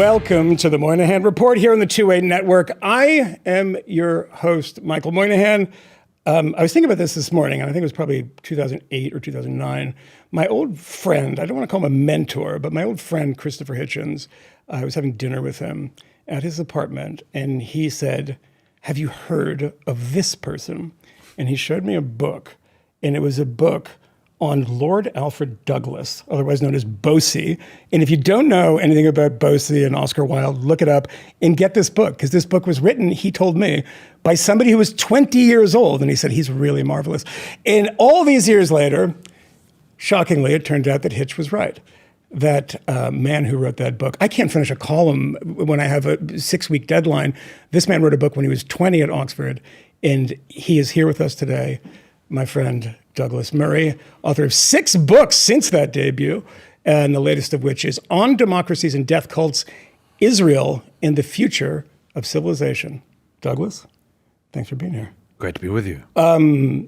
Welcome to the Moynihan Report here on the 2A Network. I am your host, Michael Moynihan. I was thinking about this morning, and I think it was probably 2008 or 2009. My old friend, I don't want to call him a mentor, but my old friend, Christopher Hitchens, I was having dinner with him at his apartment, and he said, "Have you heard of this person?" And he showed me a book, and it was a book on Lord Alfred Douglas, otherwise known as Bosie. And if you don't know anything about Bosie and Oscar Wilde, look it up and get this book, because this book was written, he told me, by somebody who was 20 years old. And he said, he's really marvelous. And all these years later, shockingly, it turned out that Hitch was right. That man who wrote that book, I can't finish a column when I have a 6-week deadline. This man wrote a book when he was 20 at Oxford, and he is here with us today, my friend Douglas Murray, author of 6 books since that debut, and the latest of which is On Democracies and Death Cults, Israel and the Future of Civilization. Douglas, thanks for being here. Great to be with you.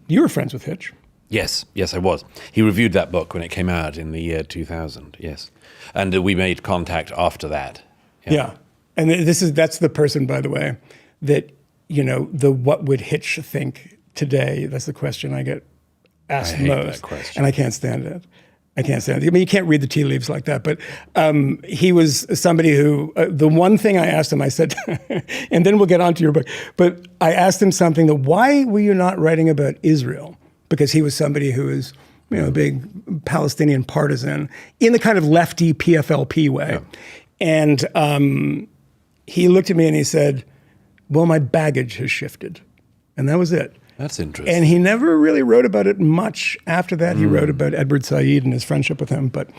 You were friends with Hitch. Yes, I was. He reviewed that book when it came out in the year 2000, yes. And we made contact after that. Yeah. And that's the person, by the way, that, you know, the what would Hitch think today, that's the question I get asked I hate most. that question. And I can't stand it. I mean, you can't read the tea leaves like that, but he was somebody who, the one thing I asked him, I said, and then we'll get on to your book, but I asked him something that, why were you not writing about Israel? Because he was somebody who is, you know, a big Palestinian partisan in the kind of lefty PFLP way. Yeah. And he looked at me and he said, well, my baggage has shifted. And that was it. That's interesting. And he never really wrote about it much after that. He wrote about Edward Said and his friendship with him. But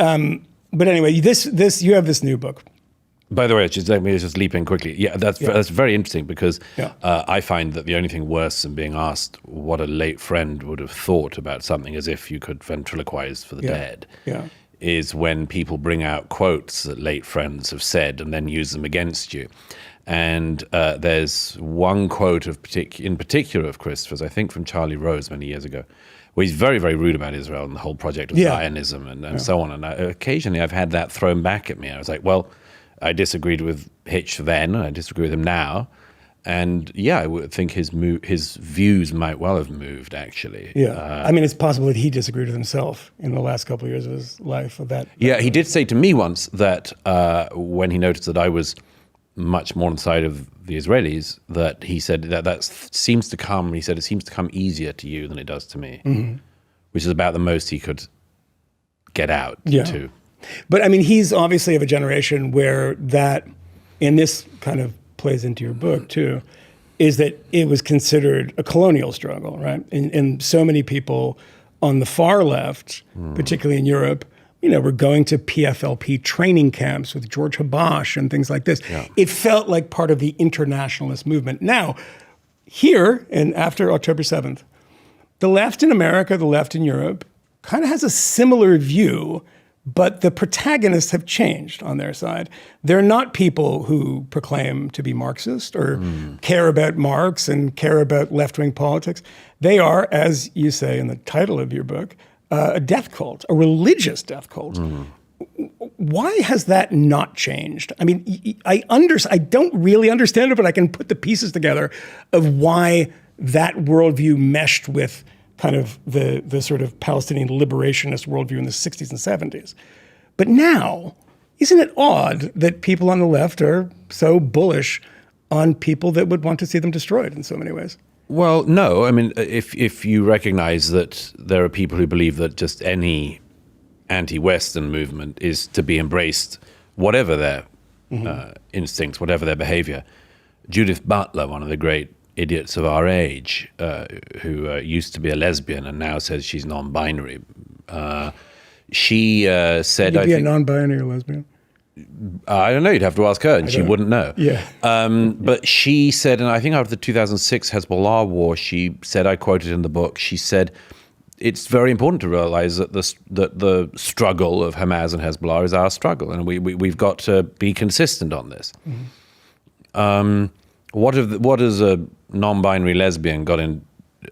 anyway, this you have this new book. By the way, let me just leap in quickly. Yeah, that's very interesting, because I find that the only thing worse than being asked what a late friend would have thought about something, as if you could ventriloquize for the dead, is when people bring out quotes that late friends have said and then use them against you. And there's one quote in particular of Christopher's, I think from Charlie Rose many years ago, where he's very, very rude about Israel and the whole project of Zionism and so on. And occasionally I've had that thrown back at me. I was like, well, I disagreed with Hitch then, I disagree with him now. And I would think his views might well have moved, actually. Yeah, I mean, it's possible that he disagreed with himself in the last couple of years of his life. He did say to me once that when he noticed that I was much more on the side of the Israelis, that he said that seems to come, he said, it seems to come easier to you than it does to me, which is about the most he could get out to. But I mean, he's obviously of a generation where that, and this kind of plays into your book too, is that it was considered a colonial struggle, right? And so many people on the far left, particularly in Europe, you know, we're going to PFLP training camps with George Habash and things like this. Yeah. It felt like part of the internationalist movement. Now, here, and after October 7th, the left in America, the left in Europe, kind of has a similar view, but the protagonists have changed on their side. They're not people who proclaim to be Marxist or care about Marx and care about left-wing politics. They are, as you say in the title of your book, a death cult, a religious death cult. Why has that not changed? I mean, I don't really understand it, but I can put the pieces together of why that worldview meshed with kind of the sort of Palestinian liberationist worldview in the 60s and 70s. But now, isn't it odd that people on the left are so bullish on people that would want to see them destroyed in so many ways? Well, no. I mean, if you recognize that there are people who believe that just any anti-Western movement is to be embraced, whatever their instincts, whatever their behavior. Judith Butler, one of the great idiots of our age, who used to be a lesbian and now says she's non-binary, she said... You'd be a non-binary or lesbian? I don't know. You'd have to ask her, and she wouldn't know. Yeah. But she said, and I think after the 2006 Hezbollah war, she said, I quoted in the book, she said, it's very important to realize that the struggle of Hamas and Hezbollah is our struggle, and we've got to be consistent on this. What has a non-binary lesbian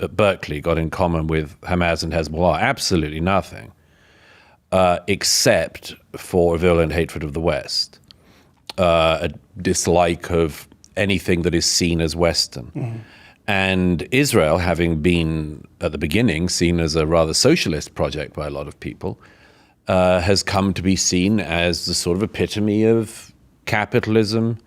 at Berkeley got in common with Hamas and Hezbollah? Absolutely nothing. Except for a virulent hatred of the West. a dislike of anything that is seen as Western. And Israel, having been at the beginning seen as a rather socialist project by a lot of people, has come to be seen as the sort of epitome of capitalism,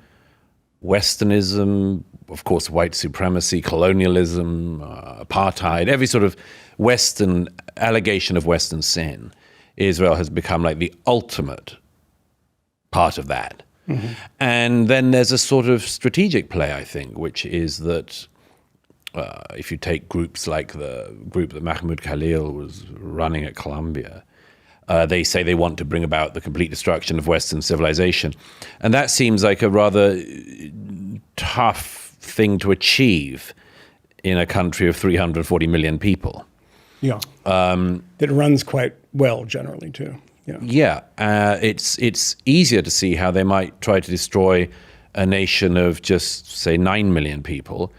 Westernism, of course, white supremacy, colonialism, apartheid, every sort of Western allegation of Western sin. Israel has become like the ultimate part of that. And then there's a sort of strategic play, I think, which is that if you take groups like the group that Mahmoud Khalil was running at Columbia, they say they want to bring about the complete destruction of Western civilization. And that seems like a rather tough thing to achieve in a country of 340 million people. Yeah. That runs quite well generally, too. Yeah. It's easier to see how they might try to destroy a nation of just, say, 9 million people,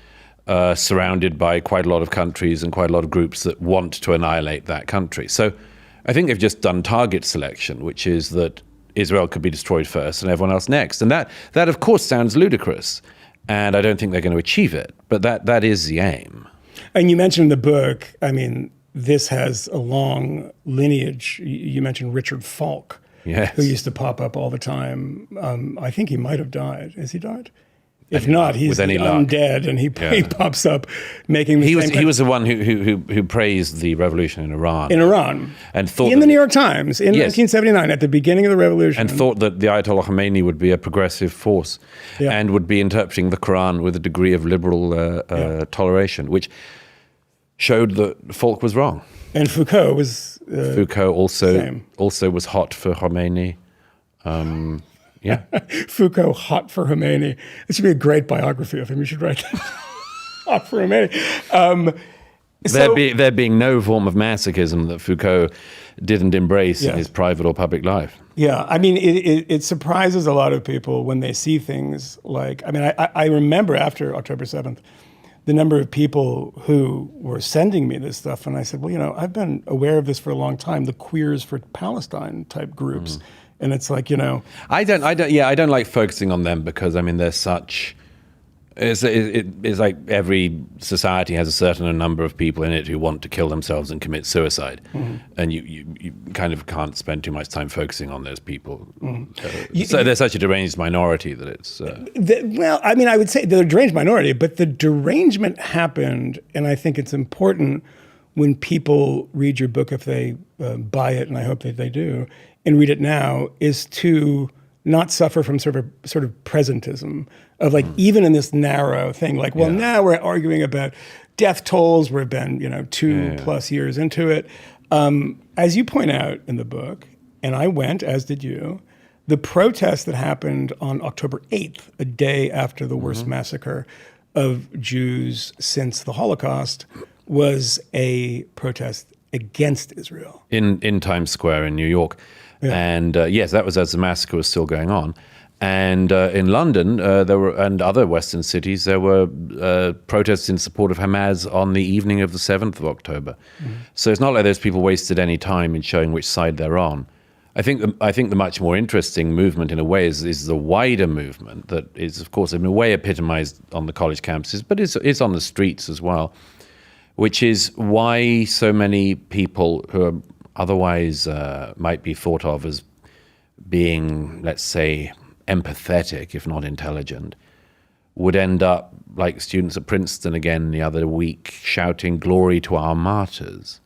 surrounded by quite a lot of countries and quite a lot of groups that want to annihilate that country. So I think they've just done target selection, which is that Israel could be destroyed first and everyone else next. And that of course, sounds ludicrous. And I don't think they're going to achieve it. But that is the aim. And you mentioned in the book, I mean, this has a long lineage. You mentioned Richard Falk, yes, who used to pop up all the time. I think he might have died. Has he died? If not, he's undead, and he pops up making the same. He was the one who praised the revolution in Iran. And thought in the New York Times in 1979, at the beginning of the revolution, and thought that the Ayatollah Khomeini would be a progressive force, and would be interpreting the Quran with a degree of liberal toleration, which showed that Falk was wrong. And Foucault was also was hot for Khomeini. Yeah, Foucault hot for Khomeini. It should be a great biography of him. You should write that. Hot for Khomeini. There being no form of masochism that Foucault didn't embrace in his private or public life. Yeah, I mean, it surprises a lot of people when they see things like, I mean, I remember after October 7th, the number of people who were sending me this stuff. And I said, well, I've been aware of this for a long time, the Queers for Palestine type groups. And it's like, I don't like focusing on them because, I mean, they're such, it's like every society has a certain number of people in it who want to kill themselves and commit suicide. And you kind of can't spend too much time focusing on those people. So they're such a deranged minority that it's... well, I mean, I would say they're a deranged minority, but the derangement happened, and I think it's important when people read your book, if they buy it, and I hope that they do, and read it now, is to not suffer from sort of presentism of like, even in this narrow thing, like, well, now we're arguing about death tolls. We've been, 2+ years into it. As you point out in the book, and I went, as did you, the protest that happened on October 8th, a day after the worst massacre of Jews since the Holocaust, was a protest against Israel. In Times Square in New York. And yes, that was as the massacre was still going on. And in London, and other Western cities, there were protests in support of Hamas on the evening of the 7th of October. So it's not like those people wasted any time in showing which side they're on. I think the much more interesting movement, in a way, is the wider movement that is, of course, in a way epitomized on the college campuses, but it's on the streets as well, which is why so many people who are otherwise might be thought of as being, let's say, empathetic, if not intelligent, would end up, like students at Princeton again the other week, shouting, "Glory to our martyrs."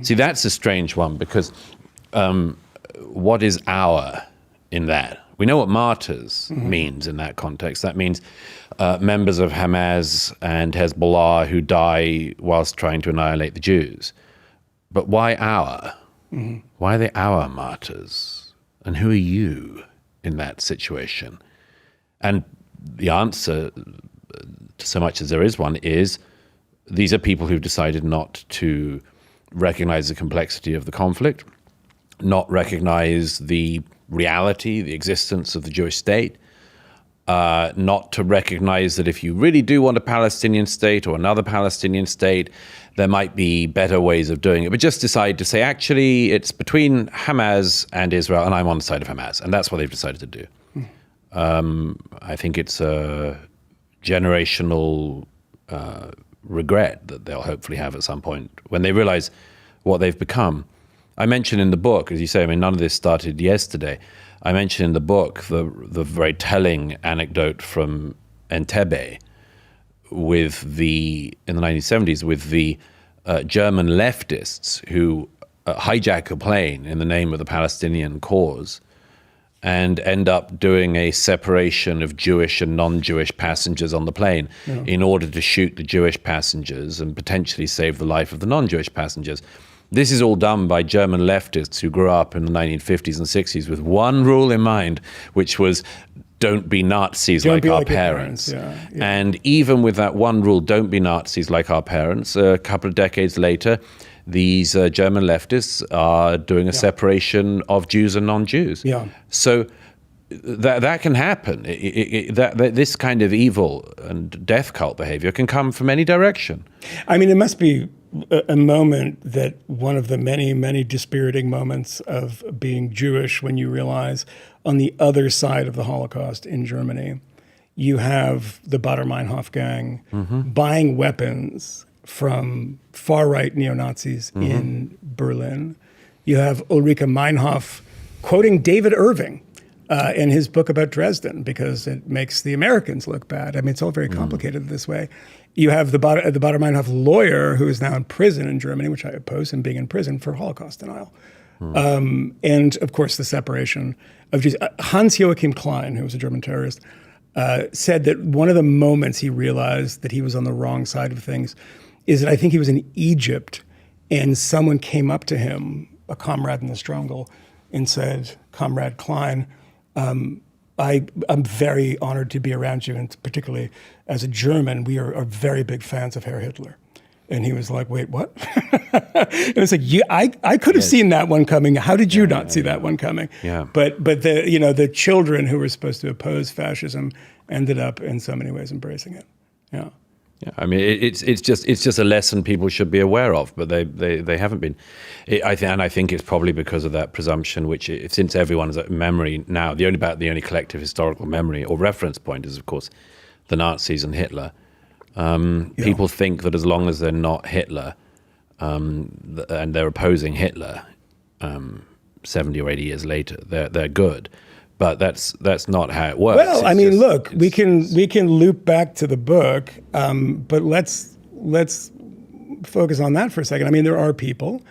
See, that's a strange one, because what is "our" in that? We know what martyrs means in that context. That means members of Hamas and Hezbollah who die whilst trying to annihilate the Jews. But why our? Why are they our martyrs? And who are you in that situation? And the answer, to so much as there is one, is these are people who've decided not to recognize the complexity of the conflict, not recognize the reality, the existence of the Jewish state, not to recognize that if you really do want a Palestinian state or another Palestinian state, there might be better ways of doing it, but just decide to say, actually, it's between Hamas and Israel, and I'm on the side of Hamas. And that's what they've decided to do. I think it's a generational regret that they'll hopefully have at some point when they realize what they've become. I mentioned in the book, as you say, I mean, none of this started yesterday. I mentioned in the book the very telling anecdote from Entebbe in the 1970s with the German leftists who hijack a plane in the name of the Palestinian cause and end up doing a separation of Jewish and non-Jewish passengers on the plane in order to shoot the Jewish passengers and potentially save the life of the non-Jewish passengers. This is all done by German leftists who grew up in the 1950s and 60s with one rule in mind, which was don't be Nazis like our parents. Yeah. And even with that one rule, don't be Nazis like our parents, a couple of decades later, these German leftists are doing a separation of Jews and non-Jews. Yeah. So that can happen. This kind of evil and death cult behavior can come from any direction. I mean, it must be a moment that one of the many, many dispiriting moments of being Jewish when you realize on the other side of the Holocaust in Germany, you have the Baader-Meinhof gang buying weapons from far-right neo-Nazis in Berlin. You have Ulrike Meinhof quoting David Irving in his book about Dresden because it makes the Americans look bad. I mean, it's all very complicated this way. You have the Baader-Meinhof lawyer who is now in prison in Germany, which I oppose him being in prison for Holocaust denial. And, of course, the separation of Jews. Hans-Joachim Klein, who was a German terrorist, said that one of the moments he realized that he was on the wrong side of things is that I think he was in Egypt and someone came up to him, a comrade in the struggle, and said, Comrade Klein, I'm very honored to be around you, and particularly as a German, we are very big fans of Herr Hitler. And he was like, wait, what? And it's like, I could have seen that one coming. How did you not see that one coming? Yeah. But the children who were supposed to oppose fascism ended up in so many ways embracing it. Yeah. Yeah, I mean, it's just a lesson people should be aware of, but they haven't been. I think it's probably because of that presumption, which since everyone's memory now, the only collective historical memory or reference point is, of course, the Nazis and Hitler. People think that as long as they're not Hitler and they're opposing Hitler 70 or 80 years later, they're good. But that's not how it works. Well, I mean, look, we can loop back to the book, but let's focus on that for a second. I mean, there are people,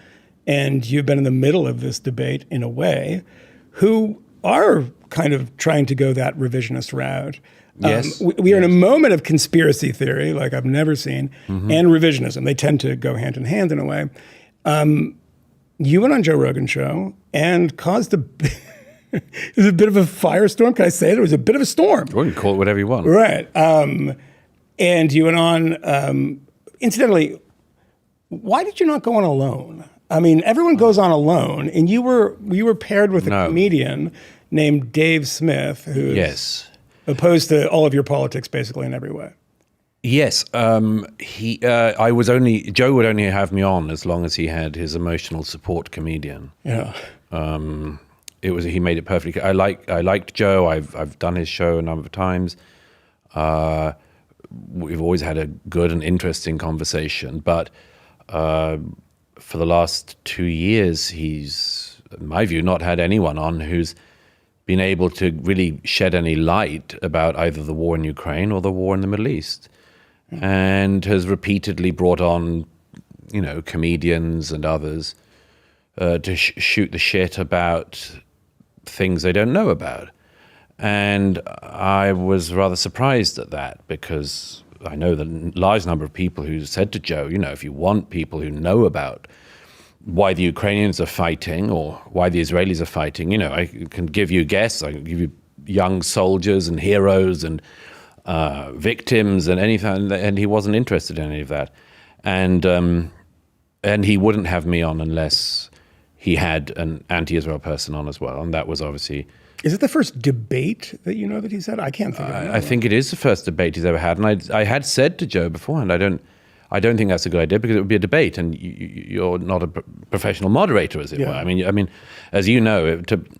and you've been in the middle of this debate in a way, who are kind of trying to go that revisionist route. Yes. We are in a moment of conspiracy theory, like I've never seen, and revisionism. They tend to go hand in hand in a way. You went on Joe Rogan's show and caused it was a bit of a firestorm. Can I say it? It was a bit of a storm. Well, you can call it whatever you want. Right. And you went on, incidentally, why did you not go on alone? I mean, everyone goes on alone, and you were paired with a comedian named Dave Smith, who is opposed to all of your politics basically in every way. Yes. Joe would only have me on as long as he had his emotional support comedian. Yeah. He made it perfectly. I liked Joe. I've done his show a number of times. We've always had a good and interesting conversation. But for the last 2 years, he's, in my view, not had anyone on who's been able to really shed any light about either the war in Ukraine or the war in the Middle East, and has repeatedly brought on, comedians and others to shoot the shit about things they don't know about. And I was rather surprised at that, because I know that a large number of people who said to Joe, if you want people who know about why the Ukrainians are fighting or why the Israelis are fighting, I can give you guests, I can give you young soldiers and heroes and victims and anything, and he wasn't interested in any of that. And he wouldn't have me on unless he had an anti-Israel person on as well, and that was obviously... Is it the first debate that you know that he's had? I can't think of it. I think it is the first debate he's ever had, and I had said to Joe beforehand, I don't think that's a good idea because it would be a debate, and you're not a professional moderator, as it were. I mean, as you know,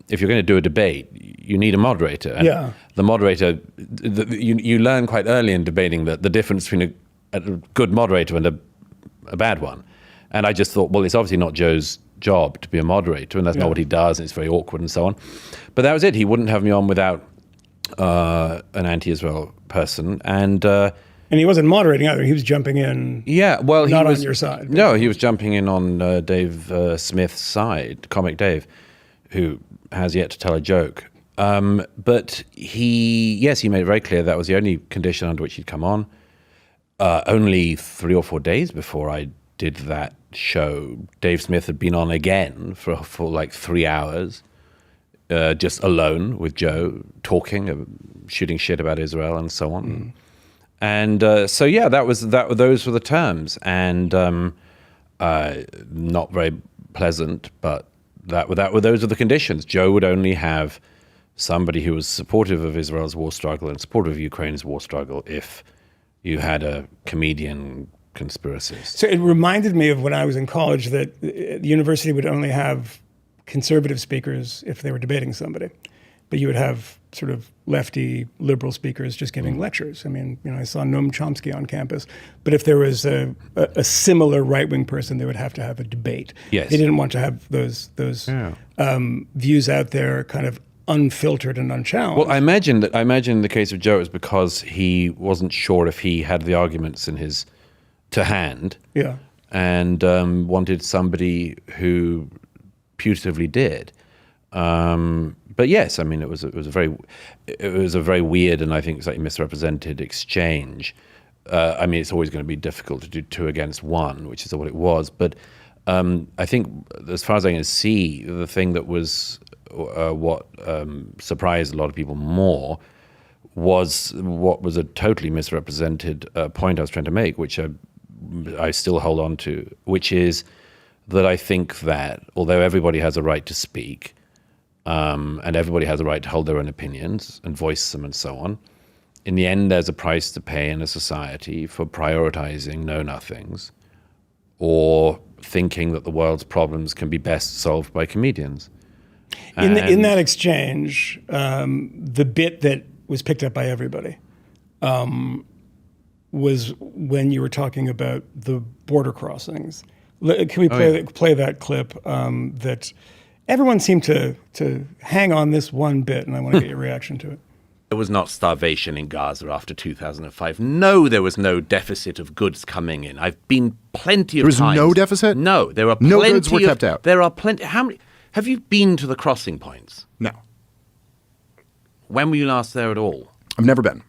if you're going to do a debate, you need a moderator. And the moderator, you learn quite early in debating that the difference between a good moderator and a bad one. And I just thought, well, it's obviously not Joe's job to be a moderator, and that's not what he does, and it's very awkward and so on. But that was it. He wouldn't have me on without an anti-Israel person, and he wasn't moderating either. He was jumping in. Yeah, well, he was on your side. No, he was jumping in on Dave Smith's side, Comic Dave, who has yet to tell a joke. But he made it very clear that was the only condition under which he'd come on. Only 3 or 4 days before I did that show, Dave Smith had been on again for like 3 hours, just alone with Joe, talking, shooting shit about Israel and so on. And those were the terms, and not very pleasant, but those are the conditions. Joe would only have somebody who was supportive of Israel's war struggle and supportive of Ukraine's war struggle if you had a comedian conspiracist. So it reminded me of when I was in college that the university would only have conservative speakers if they were debating somebody, but you would have sort of lefty liberal speakers just giving lectures. I mean, I saw Noam Chomsky on campus, but if there was a similar right-wing person, they would have to have a debate. Yes. They didn't want to have those views out there kind of unfiltered and unchallenged. Well, I imagine in the case of Joe, it was because he wasn't sure if he had the arguments to hand, and wanted somebody who putatively did. But yes, I mean, it was a very weird and I think slightly misrepresented exchange. I mean, it's always going to be difficult to do 2 against 1, which is what it was. But I think, as far as I can see, the thing that was what surprised a lot of people more was what was a totally misrepresented point I was trying to make, which I still hold on to, which is that I think that although everybody has a right to speak, and everybody has a right to hold their own opinions and voice them and so on, in the end there's a price to pay in a society for prioritizing know-nothings or thinking that the world's problems can be best solved by comedians. In that exchange, the bit that was picked up by everybody was when you were talking about the border crossings. Can we play that clip that everyone seemed to hang on this one bit, and I want to get your reaction to it. There was not starvation in Gaza after 2005. No, there was no deficit of goods coming in. I've been plenty of times. There was no deficit? No, there are plenty. No goods were kept out. There are plenty. How many? Have you been to the crossing points? No. When were you last there at all? I've never been.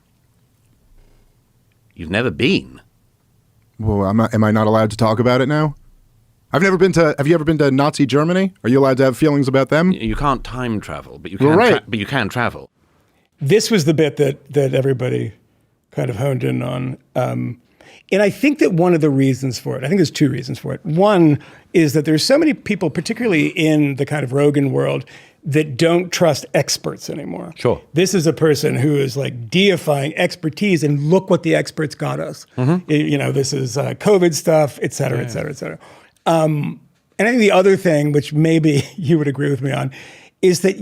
You've never been? Well, am I not allowed to talk about it now? I've never been to. Have you ever been to Nazi Germany? Are you allowed to have feelings about them? You can't time travel, but you can. But you can travel. This was the bit that everybody kind of honed in on, and I think that one of the reasons for it. I think there's 2 reasons for it. One is that there's so many people, particularly in the kind of Rogan world, that don't trust experts anymore. Sure. This is a person who is like deifying expertise, and look what the experts got us. This is COVID stuff, et cetera, et cetera, et cetera. And I think the other thing, which maybe you would agree with me on, is that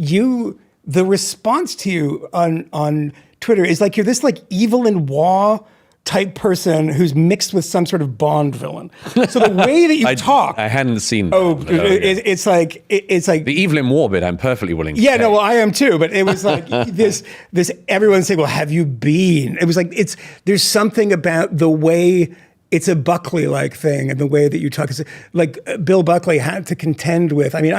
the response to you on Twitter is like you're this like Evelyn Waugh type person who's mixed with some sort of Bond villain. So the way that you talk, I hadn't seen. It's like the Evelyn Waugh bit. I'm perfectly willing to. Yeah, no, well, I am too. But it was like this. Everyone saying, "Well, have you been?" It was like there's something about the way. It's a Buckley-like thing, and the way that you talk is like Bill Buckley had to contend with. I mean,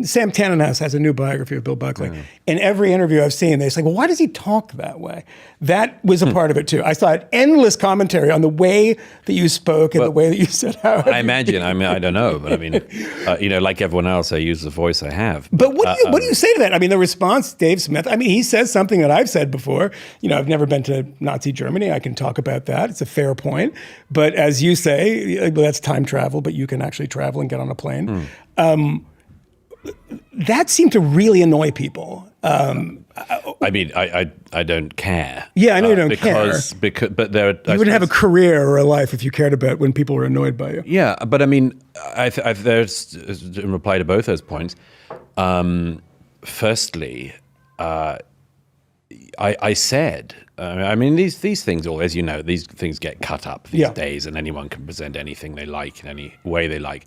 Sam Tannenhouse has a new biography of Bill Buckley. In every interview I've seen, they say, "Well, why does he talk that way?" That was a part of it too. I saw endless commentary on the way that you spoke and the way that you said how. I imagine. I mean, I don't know, but I mean, like everyone else, I use the voice I have. But what do you say to that? I mean, the response, Dave Smith. I mean, he says something that I've said before. I've never been to Nazi Germany. I can talk about that. It's a fair point. But as you say, that's time travel, but you can actually travel and get on a plane. That seemed to really annoy people. I mean, I don't care. Yeah, I know you don't because, but there are, You wouldn't have a career or a life if you cared about when people were annoyed by you. Yeah, but I mean, there's in reply to both those points. Firstly, I said, I mean, these things, all as you know, these things get cut up these days, and anyone can present anything they like in any way they like.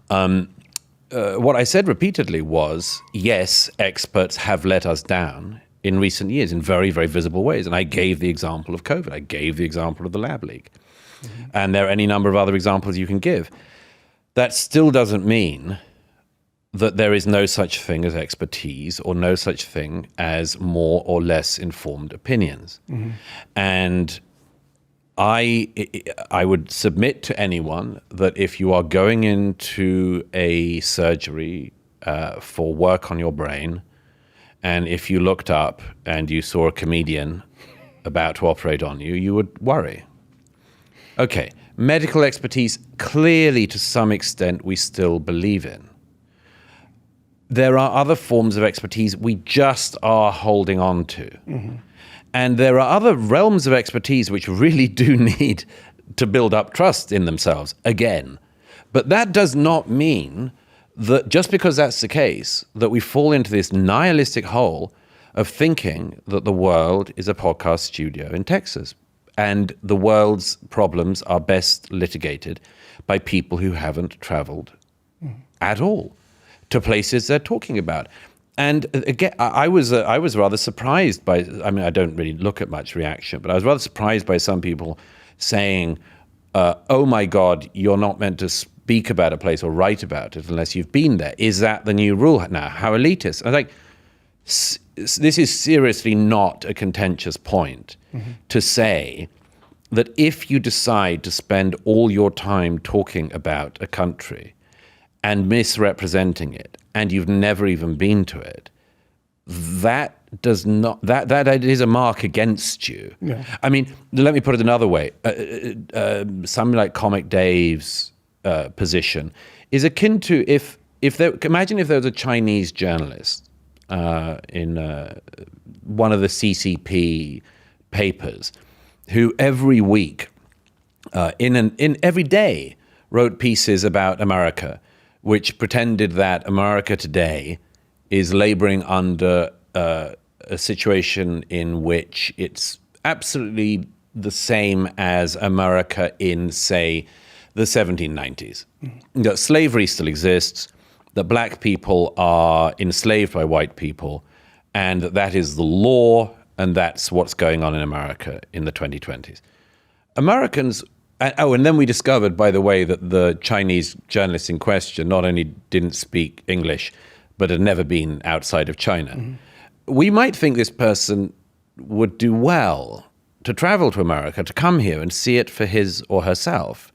What I said repeatedly was, yes, experts have let us down in recent years in very, very visible ways. And I gave the example of COVID. I gave the example of the lab leak. Mm-hmm. And there are any number of other examples you can give. That still doesn't mean that there is no such thing as expertise or no such thing as more or less informed opinions. Mm-hmm. And I would submit to anyone that if you are going into a surgery for work on your brain, and if you looked up and you saw a comedian about to operate on you, you would worry. Okay, medical expertise, clearly to some extent we still believe in. There are other forms of expertise we just are holding on to. Mm-hmm. And there are other realms of expertise which really do need to build up trust in themselves again. But that does not mean that just because that's the case, that we fall into this nihilistic hole of thinking that the world is a podcast studio in Texas and the world's problems are best litigated by people who haven't traveled at all to places they're talking about. And again, I was rather surprised by, I mean, I don't really look at much reaction, but I was rather surprised by some people saying, oh my God, you're not meant to speak about a place or write about it unless you've been there. Is that the new rule now? How elitist? I was like, this is seriously not a contentious point to say that if you decide to spend all your time talking about a country and misrepresenting it, and you've never even been to it, that is a mark against you. Yeah. I mean, let me put it another way. Something like Comic Dave's position is akin to imagine if there was a Chinese journalist in one of the CCP papers who every week, in every day, wrote pieces about America, which pretended that America today is laboring under a situation in which it's absolutely the same as America in, say, the 1790s. Mm-hmm. That slavery still exists, that black people are enslaved by white people, and that is the law, and that's what's going on in America in the 2020s. Americans... and then we discovered, by the way, that the Chinese journalist in question not only didn't speak English, but had never been outside of China. Mm-hmm. We might think this person would do well to travel to America, to come here and see it for his or herself.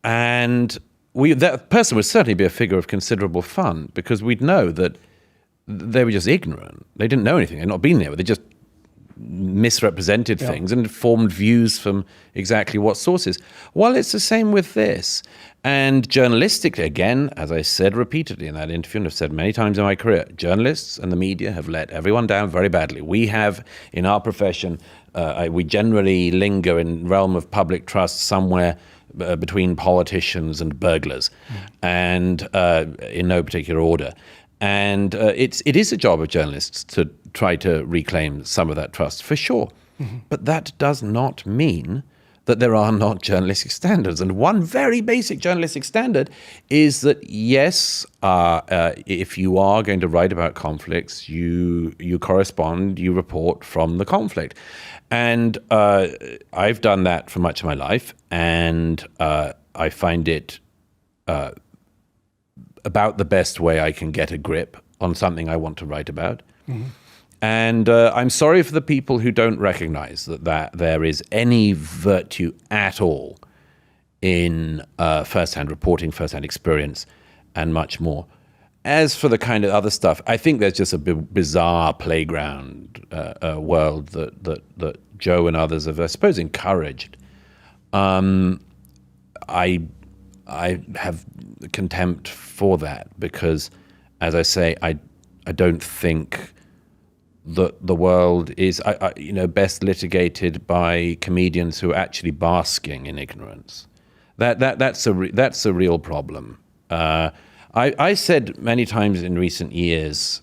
And that person would certainly be a figure of considerable fun, because we'd know that they were just ignorant. They didn't know anything. They'd not been there. They just misrepresented things and formed views from exactly what sources. Well, it's the same with this. And journalistically, again, as I said repeatedly in that interview, and I've said many times in my career, journalists and the media have let everyone down very badly. We have, in our profession, we generally linger in realm of public trust somewhere between politicians and burglars, and in no particular order. And it is a job of journalists to try to reclaim some of that trust, for sure. Mm-hmm. But that does not mean that there are not journalistic standards. And one very basic journalistic standard is that, yes, if you are going to write about conflicts, you correspond, you report from the conflict. And I've done that for much of my life, and I find it about the best way I can get a grip on something I want to write about. Mm-hmm. And I'm sorry for the people who don't recognize that there is any virtue at all in first-hand reporting, first-hand experience, and much more. As for the kind of other stuff, I think there's just a bizarre playground world that Joe and others have, I suppose, encouraged. I have contempt for that because, as I say, I don't think that the world is, best litigated by comedians who are actually basking in ignorance. That's a real problem. I said many times in recent years,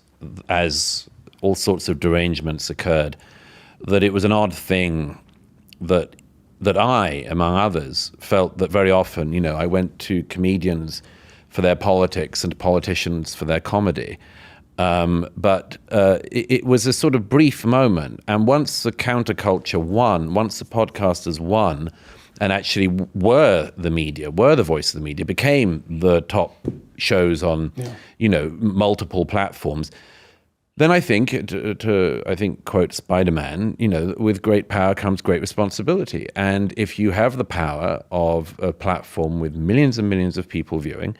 as all sorts of derangements occurred, that it was an odd thing that I, among others, felt that very often, I went to comedians for their politics and politicians for their comedy. But it was a sort of brief moment. And once the counterculture won, once the podcasters won, and actually were the media, were the voice of the media, became the top shows on, multiple platforms, then I think, to quote Spider-Man, with great power comes great responsibility. And if you have the power of a platform with millions and millions of people viewing,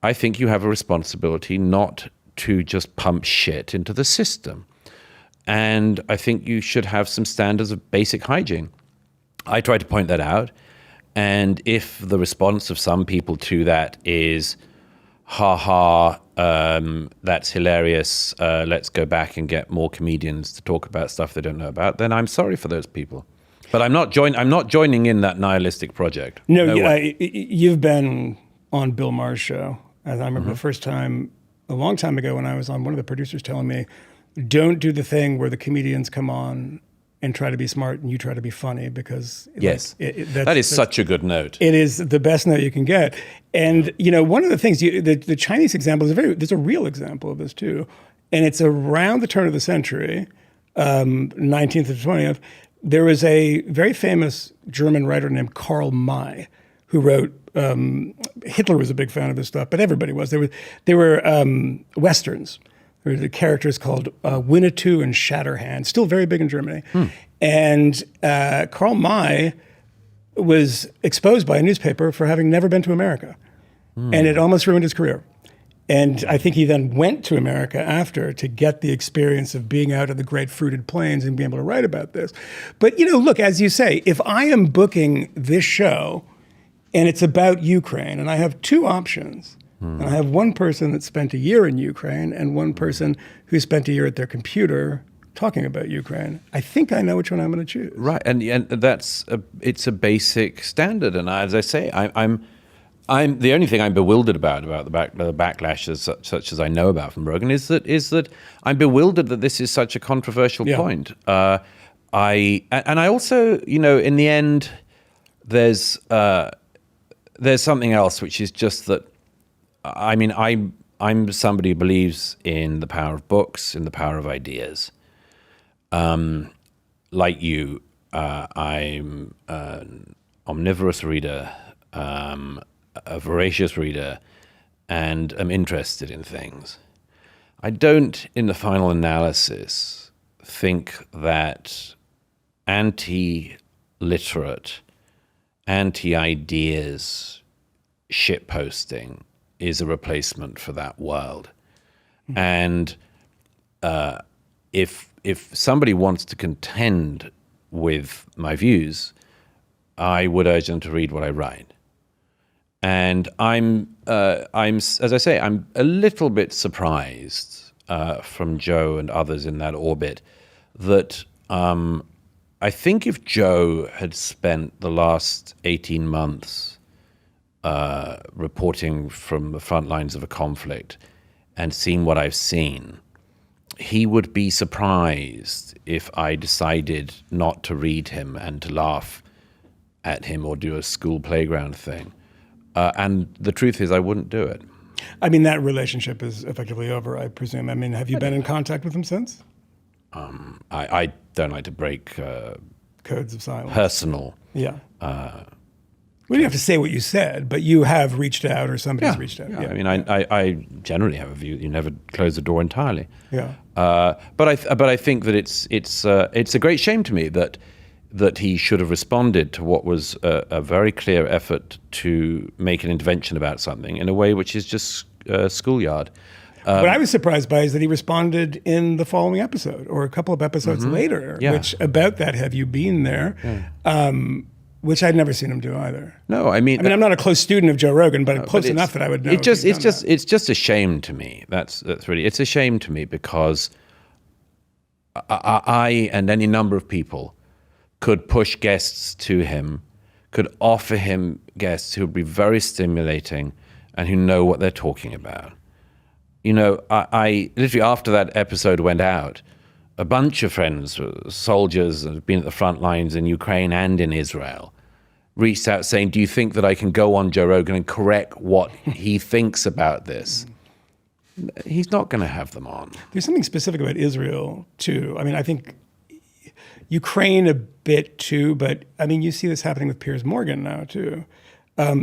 I think you have a responsibility not to just pump shit into the system. And I think you should have some standards of basic hygiene. I try to point that out. And if the response of some people to that is, that's hilarious, let's go back and get more comedians to talk about stuff they don't know about, then I'm sorry for those people. But I'm not joining in that nihilistic project. No, you've been on Bill Maher's show. And I remember the first time, a long time ago, when I was on, one of the producers telling me, don't do the thing where the comedians come on and try to be smart and you try to be funny, because yes, that is such a good note. It is the best note you can get. And one of the things, the Chinese example is there's a real example of this too, and it's around the turn of the century, 19th to 20th. There was a very famous German writer named Karl May who wrote. Hitler was a big fan of this stuff, but everybody was. There were westerns. There were the characters called Winnetou and Shatterhand, still very big in Germany. And Karl May was exposed by a newspaper for having never been to America. And it almost ruined his career. And I think he then went to America after to get the experience of being out in the great fruited plains and being able to write about this. But, look, as you say, if I am booking this show and it's about Ukraine, and I have two options, and I have one person that spent a year in Ukraine and one person who spent a year at their computer talking about Ukraine, I think I know which one I'm going to choose. Right, and it's a basic standard. And as I say, I'm the only thing I'm bewildered about the backlash such as I know about from Rogan is that I'm bewildered that this is such a controversial point. I also, in the end, there's something else, which is just that. I mean, I'm somebody who believes in the power of books, in the power of ideas. Like you, I'm an omnivorous reader, a voracious reader, and am interested in things. I don't, in the final analysis, think that anti-literate, anti-ideas shitposting is a replacement for that world. And if somebody wants to contend with my views, I would urge them to read what I write. And I'm as I say, I'm a little bit surprised from Joe and others in that orbit that I think if Joe had spent the last 18 months reporting from the front lines of a conflict and seen what I've seen, he would be surprised if I decided not to read him and to laugh at him or do a school playground thing. And the truth is, I wouldn't do it. I mean, that relationship is effectively over, I presume. I mean, have you been in contact with him since? I don't like to break codes of silence. Personal. Yeah. We don't have to say what you said, but you have reached out, or somebody's reached out. Yeah. I mean, I generally have a view that you never close the door entirely. Yeah. But I think that it's a great shame to me that he should have responded to what was a very clear effort to make an intervention about something in a way which is just schoolyard. What I was surprised by is that he responded in the following episode, or a couple of episodes later, which about that, have you been there? Which I'd never seen him do either. No, I mean, I'm not a close student of Joe Rogan, but close enough that I would know. It's just a shame to me. That's really, it's a shame to me because I and any number of people could push guests to him, could offer him guests who would be very stimulating and who know what they're talking about. You know, I literally, after that episode went out, a bunch of friends, soldiers that have been at the front lines in Ukraine and in Israel, reached out saying, do you think that I can go on Joe Rogan and correct what he thinks about this? He's not going to have them on. There's something specific about Israel, too. I mean, I think Ukraine a bit, too, but, I mean, you see this happening with Piers Morgan now, too.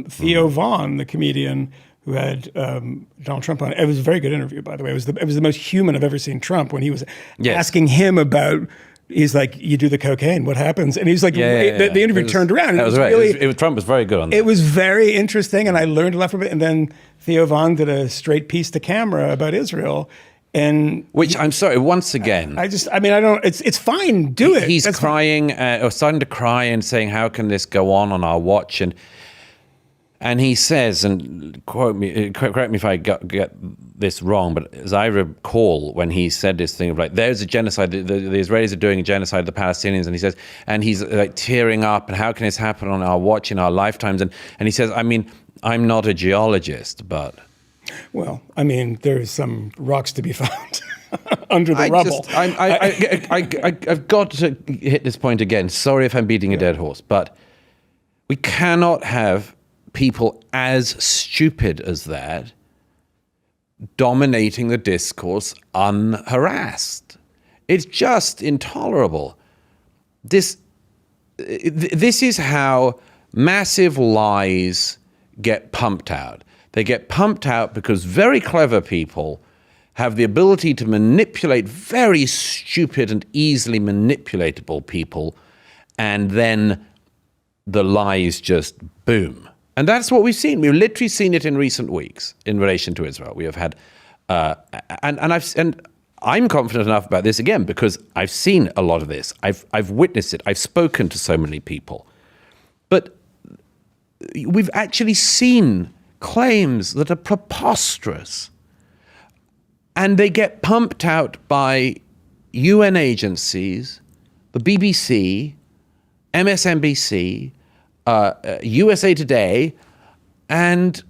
Theo Vaughn, the comedian who had Donald Trump on, it was a very good interview, by the way. It was the most human I've ever seen Trump when he was asking him about, he's like, you do the cocaine, what happens? And he's like, the interview turned around. And that was right. Really, Trump was very good on that. It was very interesting, and I learned a lot from it. And then Theo Vaughn did a straight piece to camera about Israel. And which, I'm sorry, once again, it's fine, do it. He's crying, or starting to cry and saying, how can this go on our watch? And he says, and correct me if I get this wrong, but as I recall, when he said this thing of like, there's a genocide, the Israelis are doing a genocide of the Palestinians, and he says, and he's like tearing up, and how can this happen on our watch in our lifetimes? And he says, I mean, I'm not a geologist, but... Well, I mean, there's some rocks to be found under the rubble. I've got to hit this point again. Sorry if I'm beating a dead horse, but we cannot have people as stupid as that dominating the discourse unharassed. It's just intolerable. This is how massive lies get pumped out. They get pumped out because very clever people have the ability to manipulate very stupid and easily manipulatable people, and then the lies just boom. And that's what we've seen. We've literally seen it in recent weeks in relation to Israel. We have had, and I'm confident enough about this again because I've seen a lot of this. I've witnessed it. I've spoken to so many people, but we've actually seen claims that are preposterous, and they get pumped out by UN agencies, the BBC, MSNBC, USA Today, and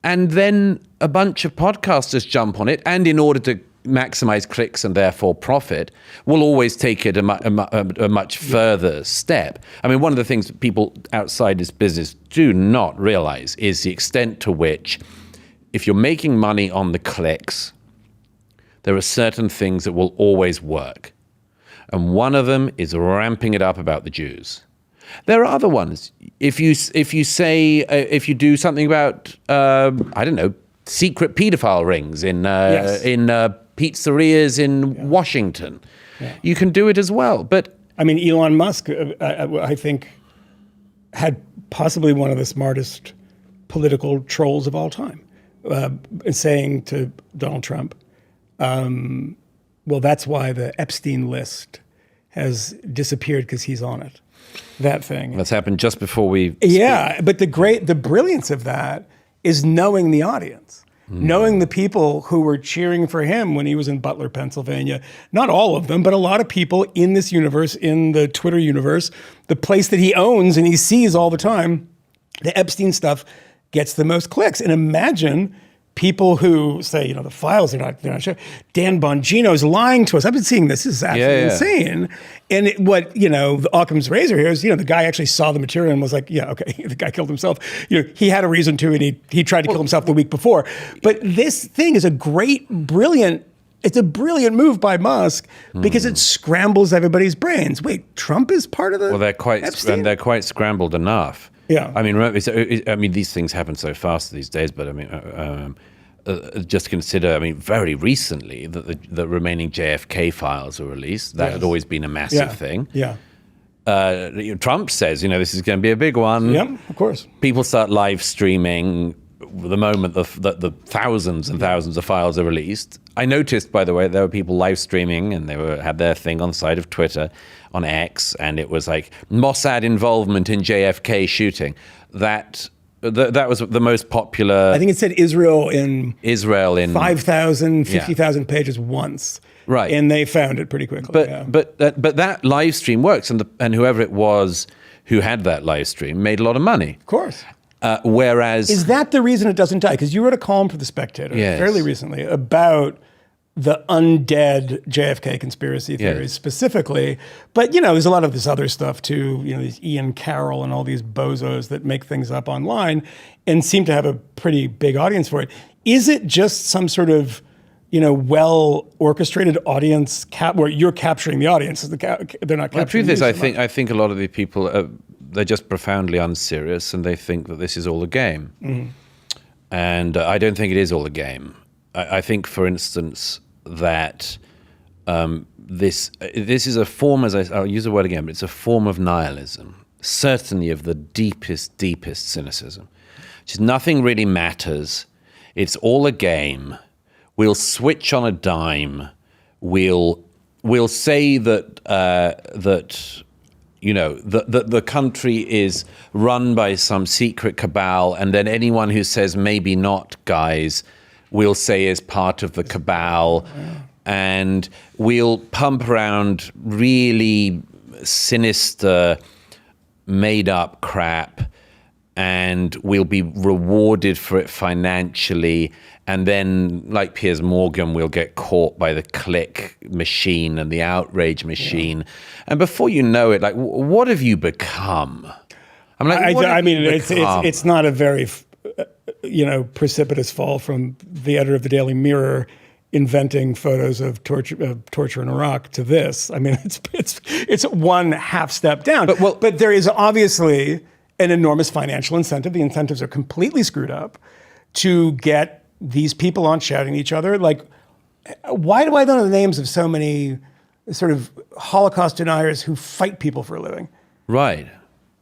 then a bunch of podcasters jump on it, and in order to maximize clicks and therefore profit, will always take it a much further step. I mean, one of the things that people outside this business do not realize is the extent to which, if you're making money on the clicks, there are certain things that will always work. And one of them is ramping it up about the Jews. There are other ones. If you say, if you do something about, I don't know, secret pedophile rings in pizzerias in Washington. Yeah. You can do it as well. But I mean, Elon Musk, I think, had possibly one of the smartest political trolls of all time, saying to Donald Trump, well, that's why the Epstein list has disappeared, because he's on it. That thing. That's happened just before we speak. Yeah, but the brilliance of that is knowing the audience. Knowing the people who were cheering for him when he was in Butler, Pennsylvania. Not all of them, but a lot of people in this universe, in the Twitter universe, the place that he owns and he sees all the time, the Epstein stuff gets the most clicks. And imagine people who say, the files they're not sure. Dan Bongino's lying to us. I've been seeing this. This is absolutely insane. And the Occam's razor here is, the guy actually saw the material and was like, yeah, okay, the guy killed himself. He had a reason to, and he tried to kill himself the week before. But this thing is it's a brilliant move by Musk because it scrambles everybody's brains. Wait, Trump is part of the they're quite scrambled enough. Yeah, I mean, these things happen so fast these days. But I mean, just consider. I mean, very recently that the remaining JFK files were released. That had always been a massive thing. Yeah. Trump says, this is going to be a big one. Yeah, of course. People start live streaming the moment the thousands and thousands of files are released. I noticed, by the way, there were people live streaming, and they had their thing on the side of Twitter, on X, and it was like Mossad involvement in JFK shooting. That That was the most popular. I think it said Israel in 5,000, 50,000 pages once. Right. And they found it pretty quickly. But that live stream works, and whoever it was who had that live stream made a lot of money. Of course. Whereas... Is that the reason it doesn't die? Because you wrote a column for The Spectator fairly recently about the undead JFK conspiracy theories specifically. But, there's a lot of this other stuff too, these Ian Carroll and all these bozos that make things up online and seem to have a pretty big audience for it. Is it just some sort of, well-orchestrated audience where you're capturing the audience? They're not capturing the truth is, so I think a lot of the people, they're just profoundly unserious and they think that this is all a game. Mm-hmm. And I don't think it is all a game. I think, for instance, that this is a form, I'll use the word again, but it's a form of nihilism, certainly of the deepest cynicism. Which is nothing really matters. It's all a game. We'll switch on a dime. We'll say that the country is run by some secret cabal, and then anyone who says maybe not, guys, we'll say is part of the cabal, and we'll pump around really sinister, made-up crap, and we'll be rewarded for it financially. And then, like Piers Morgan, we'll get caught by the click machine and the outrage machine. Yeah. And before you know it, like, what have you become? I'm like, it's not a very, precipitous fall from the editor of the Daily Mirror inventing photos of torture in Iraq to this. I mean, it's one half step down. But there is obviously an enormous financial incentive. The incentives are completely screwed up to get these people on shouting at each other. Like, why do I know the names of so many sort of Holocaust deniers who fight people for a living? Right.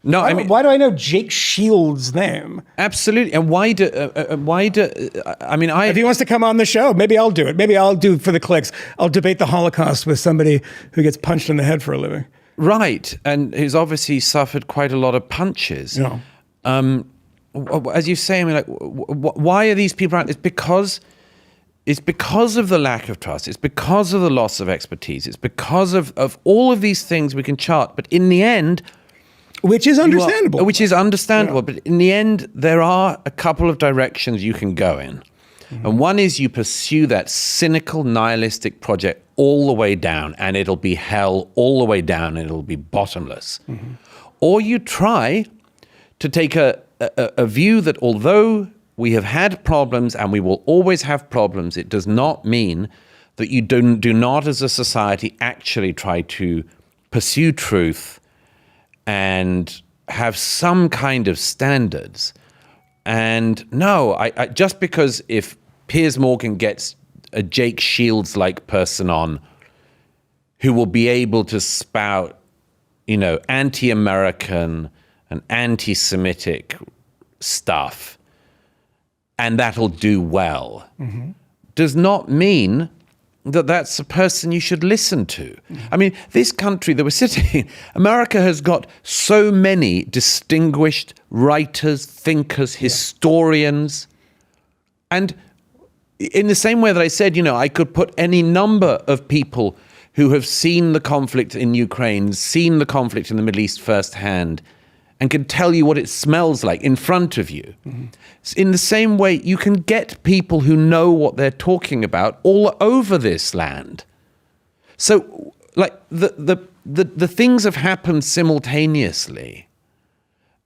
No, why do I know Jake Shields' name? Absolutely. And why do if he wants to come on the show, maybe I'll do it. Maybe I'll do for the clicks. I'll debate the Holocaust with somebody who gets punched in the head for a living. Right. And who's obviously suffered quite a lot of punches. No. As you say, why are these people around? It's because of the lack of trust. It's because of the loss of expertise. It's because of all of these things we can chart. But in the end... Which is understandable. Yeah. But in the end, there are a couple of directions you can go in. Mm-hmm. And one is you pursue that cynical, nihilistic project all the way down, and it'll be hell all the way down, and it'll be bottomless. Mm-hmm. Or you try to take a view that although we have had problems and we will always have problems, it does not mean that you do not as a society actually try to pursue truth and have some kind of standards. And no, I just because if Piers Morgan gets a Jake Shields-like person on who will be able to spout, anti-American and anti-Semitic stuff, and that'll do well, does not mean that that's a person you should listen to. I mean, this country that we're sitting in, America has got so many distinguished writers, thinkers, historians. And in the same way that I said, I could put any number of people who have seen the conflict in Ukraine, seen the conflict in the Middle East firsthand, and can tell you what it smells like in front of you. Mm-hmm. In the same way, you can get people who know what they're talking about all over this land. So, like, the things have happened simultaneously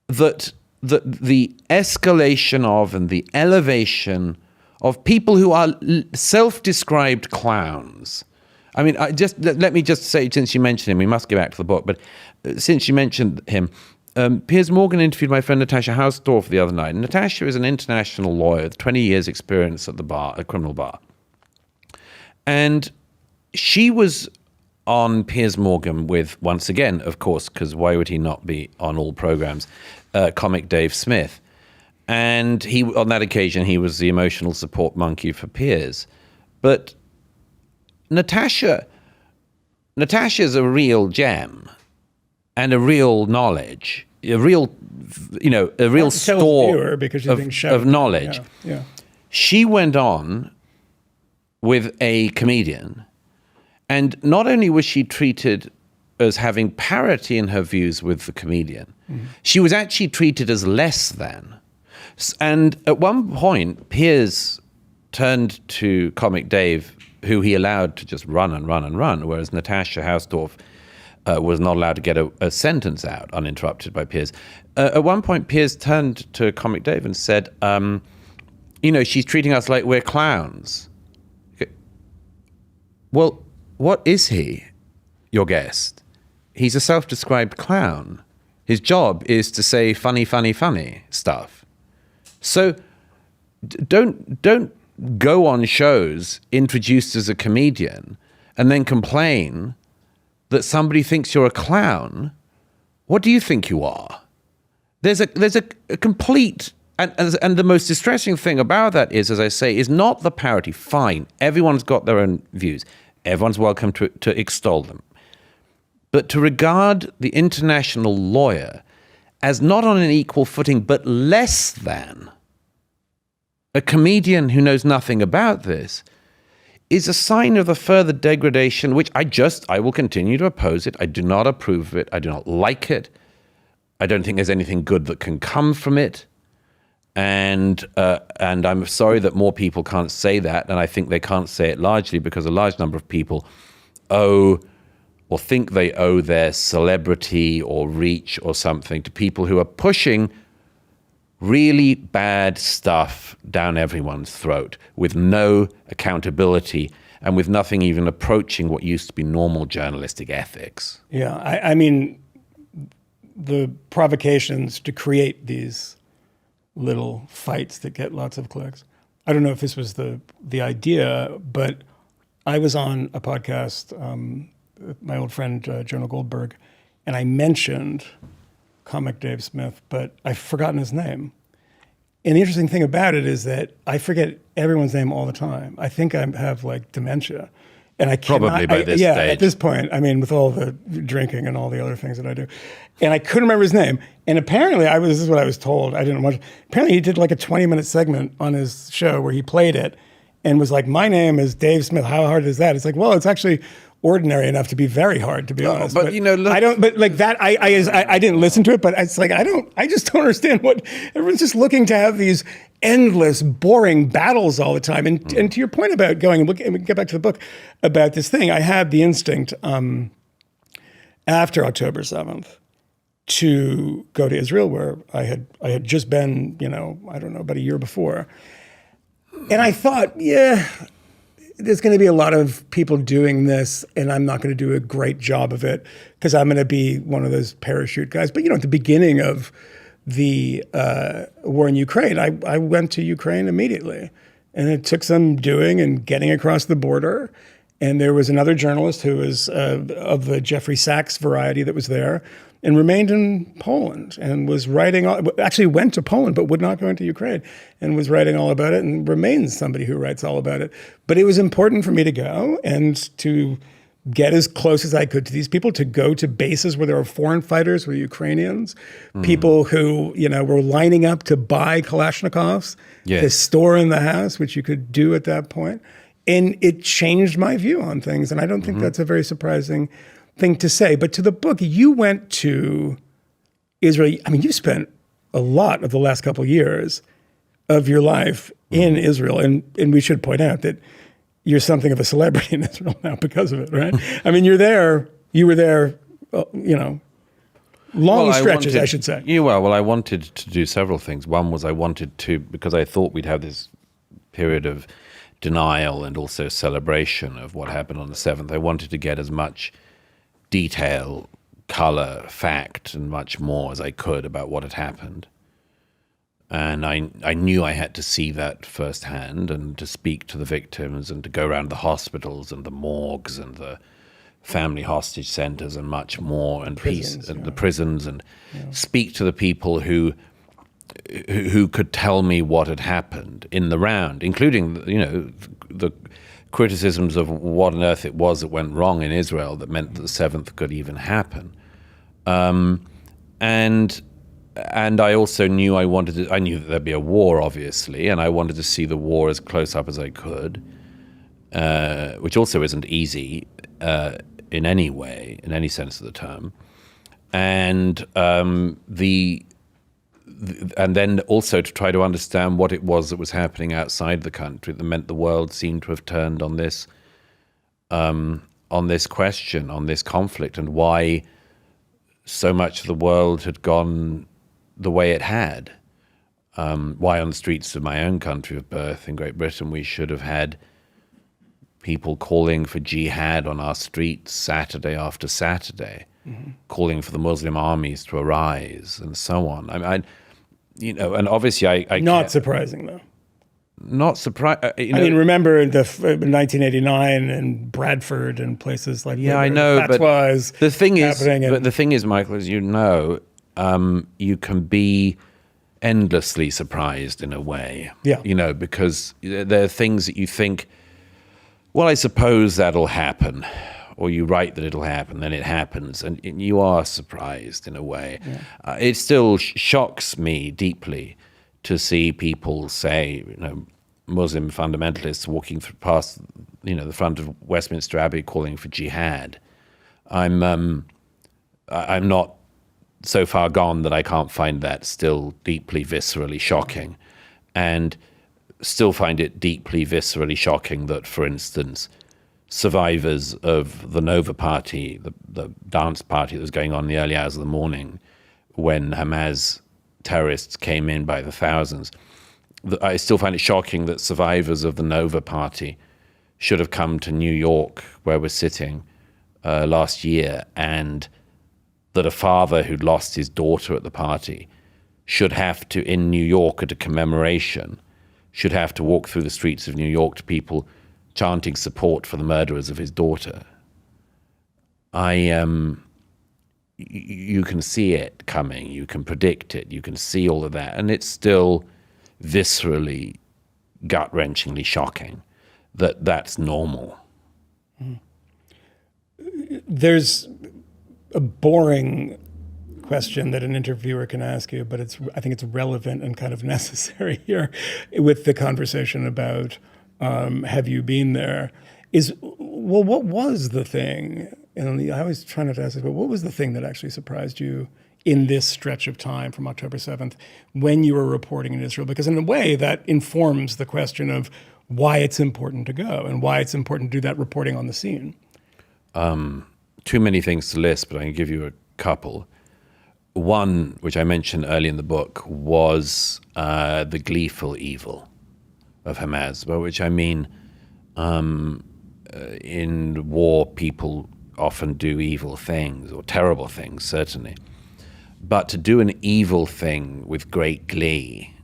that the escalation of and the elevation of people who are self-described clowns. I mean, let me just say, since you mentioned him, we must get back to the book, but since you mentioned him, Piers Morgan interviewed my friend Natasha Hausdorff the other night. And Natasha is an international lawyer with 20 years experience at the bar, a criminal bar. And she was on Piers Morgan with, once again, of course, because why would he not be on all programs, comic Dave Smith. And on that occasion, he was the emotional support monkey for Piers. But Natasha's a real gem and a real knowledge. a real store viewer because she's being shouted of knowledge. Yeah. She went on with a comedian, and not only was she treated as having parity in her views with the comedian, she was actually treated as less than. And at one point, Piers turned to Comic Dave, who he allowed to just run and run and run, whereas Natasha Hausdorff was not allowed to get a sentence out uninterrupted by Piers. At one point, Piers turned to Comic Dave and said, she's treating us like we're clowns. Well, what is he, your guest? He's a self-described clown. His job is to say funny, funny, funny stuff. So don't go on shows introduced as a comedian and then complain that somebody thinks you're a clown. What do you think you are? There's a complete, and the most distressing thing about that is, as I say, is not the parity. Fine, everyone's got their own views. Everyone's welcome to extol them. But to regard the international lawyer as not on an equal footing, but less than a comedian who knows nothing about this, is a sign of the further degradation, which I will continue to oppose it. I do not approve of it. I do not like it. I don't think there's anything good that can come from it. And I'm sorry that more people can't say that. And I think they can't say it largely because a large number of people owe or think they owe their celebrity or reach or something to people who are pushing really bad stuff down everyone's throat with no accountability and with nothing even approaching what used to be normal journalistic ethics. Yeah, I mean, the provocations to create these little fights that get lots of clicks. I don't know if this was the idea, but I was on a podcast with my old friend Jonah Goldberg, and I mentioned Comic Dave Smith, but I've forgotten his name. And the interesting thing about it is that I forget everyone's name all the time. I think I have like dementia. And I cannot, probably by this stage. stage. At this point, I mean, with all the drinking and all the other things that I do. And I couldn't remember his name. And apparently, this is what I was told. I didn't watch. Apparently, he did like a 20-minute segment on his show where he played it and was like, "My name is Dave Smith. How hard is that?" It's like, well, it's actually ordinary enough to be very hard, to be honest. But look, I don't. But like that, I didn't listen to it. But it's like I just don't understand what everyone's just looking to have these endless, boring battles all the time. And to your point about going and we can get back to the book about this thing, I had the instinct after October 7th to go to Israel, where I had just been, I don't know, about a year before. And I thought, yeah, there's going to be a lot of people doing this, and I'm not going to do a great job of it because I'm going to be one of those parachute guys. But, at the beginning of the war in Ukraine, I went to Ukraine immediately. And it took some doing and getting across the border. And there was another journalist who was of the Jeffrey Sachs variety that was there and remained in Poland and was writing, actually went to Poland but would not go into Ukraine and was writing all about it and remains somebody who writes all about it. But it was important for me to go and to get as close as I could to these people, to go to bases where there were foreign fighters, where Ukrainians, people who, were lining up to buy Kalashnikovs, to store in the house, which you could do at that point. And it changed my view on things. And I don't think that's a very surprising thing to say. But to the book, you went to Israel. I mean, you spent a lot of the last couple of years of your life in Israel. And we should point out that you're something of a celebrity in Israel now because of it, right? I mean, you were there, long stretches, I should say. Yeah, well, I wanted to do several things. One was I wanted to, because I thought we'd have this period of denial and also celebration of what happened on the 7th. I wanted to get as much detail, color, fact, and much more as I could about what had happened. And I knew I had to see that firsthand and to speak to the victims and to go around the hospitals and the morgues and the family hostage centers and much more, and the prisons, and speak to the people who could tell me what had happened in the round, including the criticisms of what on earth it was that went wrong in Israel that meant that the 7th could even happen. And and I also knew I knew that there'd be a war, obviously, and I wanted to see the war as close up as I could, which also isn't easy in any way, in any sense of the term. And and then also to try to understand what it was that was happening outside the country that meant the world seemed to have turned on this question, on this conflict, and why so much of the world had gone the way it had. Why on the streets of my own country of birth in Great Britain we should have had people calling for jihad on our streets Saturday after Saturday, calling for the Muslim armies to arise, and so on. I mean, and obviously I not surprising though. Not surprised. I mean, remember in 1989 in Bradford and places like I know, but the thing is, Michael, as you know, you can be endlessly surprised in a way. Yeah. Because there are things that you think, well, I suppose that'll happen, or you write that it'll happen, then it happens, and you are surprised in a way. Yeah. It still shocks me deeply to see people say, Muslim fundamentalists walking past, the front of Westminster Abbey calling for jihad. I'm not so far gone that I can't find that still deeply viscerally shocking, and still find it deeply viscerally shocking that, for instance, survivors of the Nova Party, the dance party that was going on in the early hours of the morning when Hamas terrorists came in by the thousands, I still find it shocking that survivors of the Nova Party should have come to New York, where we're sitting, last year, and that a father who'd lost his daughter at the party should have to, in New York at a commemoration, should have to walk through the streets of New York to people chanting support for the murderers of his daughter. You can see it coming, you can predict it, you can see all of that, and it's still viscerally, gut-wrenchingly shocking that that's normal. There's a boring question that an interviewer can ask you, but I think it's relevant and kind of necessary here with the conversation about have you been there, what was the thing? And I was trying to ask, what was the thing that actually surprised you in this stretch of time from October 7th when you were reporting in Israel? Because in a way that informs the question of why it's important to go and why it's important to do that reporting on the scene. Too many things to list, but I can give you a couple. One, which I mentioned early in the book, was the gleeful evil of Hamas, by which I mean in war people often do evil things, or terrible things, certainly. But to do an evil thing with great glee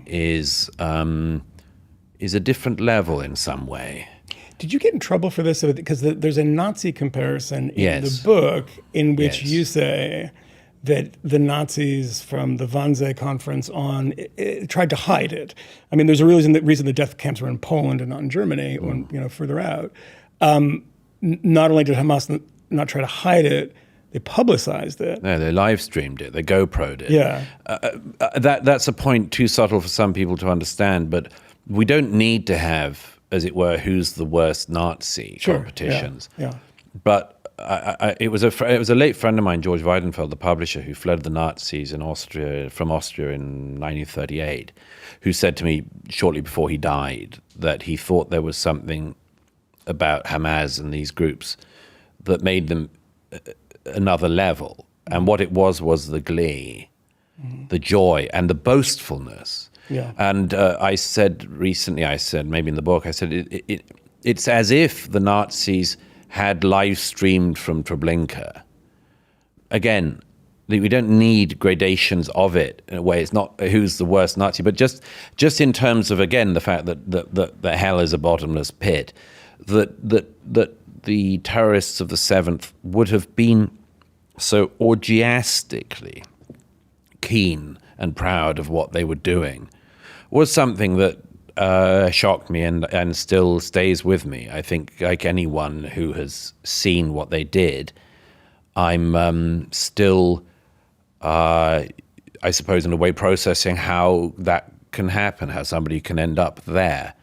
is a different level in some way. Did you get in trouble for this? Because there's a Nazi comparison in Yes. the book in which Yes. you say that the Nazis from the Wannsee conference tried to hide it. I mean, there's a reason the death camps were in Poland and not in Germany, or further out. Not only did Hamas not try to hide it, they publicized it. No, they live streamed it. They GoPro'd it. Yeah. That's a point too subtle for some people to understand, but we don't need to have, as it were, who's the worst Nazi competitions. Yeah. But it was a late friend of mine, George Weidenfeld, the publisher, who fled the Nazis from Austria in 1938, who said to me shortly before he died that he thought there was something about Hamas and these groups that made them another level. And what it was the glee, the joy, and the boastfulness. Yeah. And I said recently, maybe in the book, I said it's as if the Nazis had live streamed from Treblinka. Again, we don't need gradations of it in a way. It's not who's the worst Nazi, but just in terms of, again, the fact that hell is a bottomless pit, that the terrorists of the 7th would have been so orgiastically keen and proud of what they were doing was something that shocked me and still stays with me. I think, like anyone who has seen what they did, I'm still I suppose, in a way, processing how that can happen, how somebody can end up there.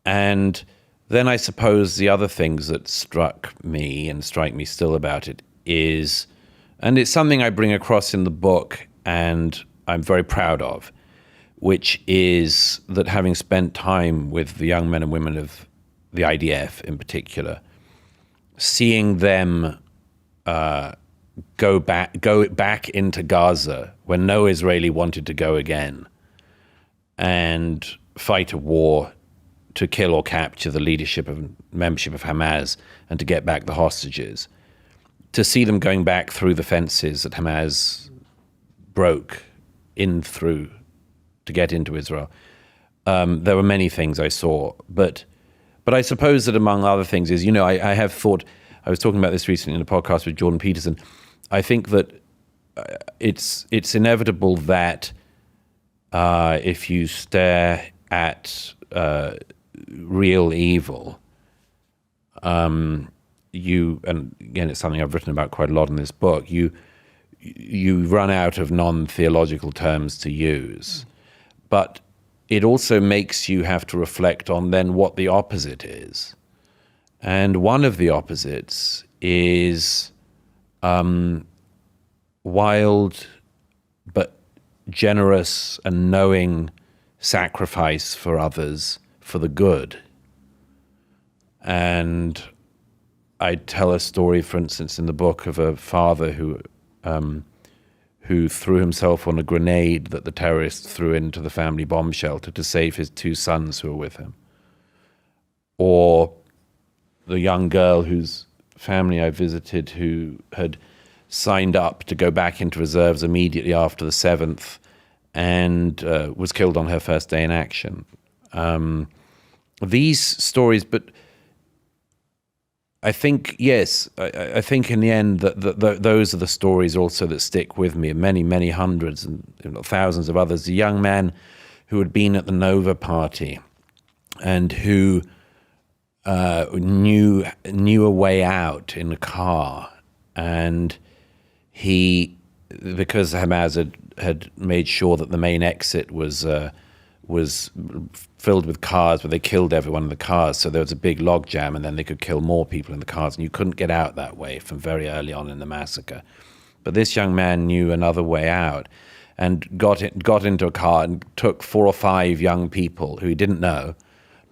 And then I suppose the other things that struck me and strike me still about it is, and it's something I bring across in the book and I'm very proud of, which is that having spent time with the young men and women of the IDF in particular, seeing them go back into Gaza when no Israeli wanted to go again and fight a war to kill or capture the leadership of membership of Hamas and to get back the hostages, to see them going back through the fences that Hamas broke in through to get into Israel. There were many things I saw, but I suppose that among other things is, I have thought, I was talking about this recently in a podcast with Jordan Peterson. I think that it's inevitable that if you stare at real evil, and again, it's something I've written about quite a lot in this book, you run out of non-theological terms to use. But it also makes you have to reflect on then what the opposite is. And one of the opposites is wild but generous and knowing sacrifice for others for the good. And I tell a story, for instance, in the book of a father who threw himself on a grenade that the terrorists threw into the family bomb shelter to save his 2 sons who were with him. Or the young girl whose family I visited who had signed up to go back into reserves immediately after the 7th and was killed on her first day in action. These stories, but I think, yes, I think in the end that those are the stories also that stick with me, and many, many hundreds and thousands of others. The young man who had been at the Nova party and who knew a way out in a car, and he, because Hamas had made sure that the main exit was filled with cars, where they killed everyone in the cars, so there was a big log jam, and then they could kill more people in the cars, and you couldn't get out that way from very early on in the massacre. But this young man knew another way out, and got into a car and took 4 or 5 young people who he didn't know,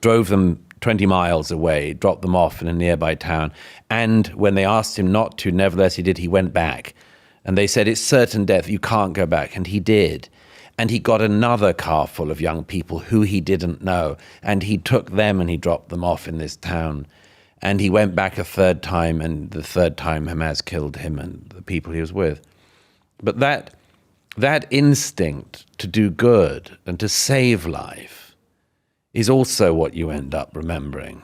drove them 20 miles away, dropped them off in a nearby town, and when they asked him not to, nevertheless he did. He went back, and they said, it's certain death, you can't go back, and he did. And he got another car full of young people who he didn't know, and he took them and he dropped them off in this town. And he went back a 3rd time, and the 3rd time Hamas killed him and the people he was with. But that instinct to do good and to save life is also what you end up remembering,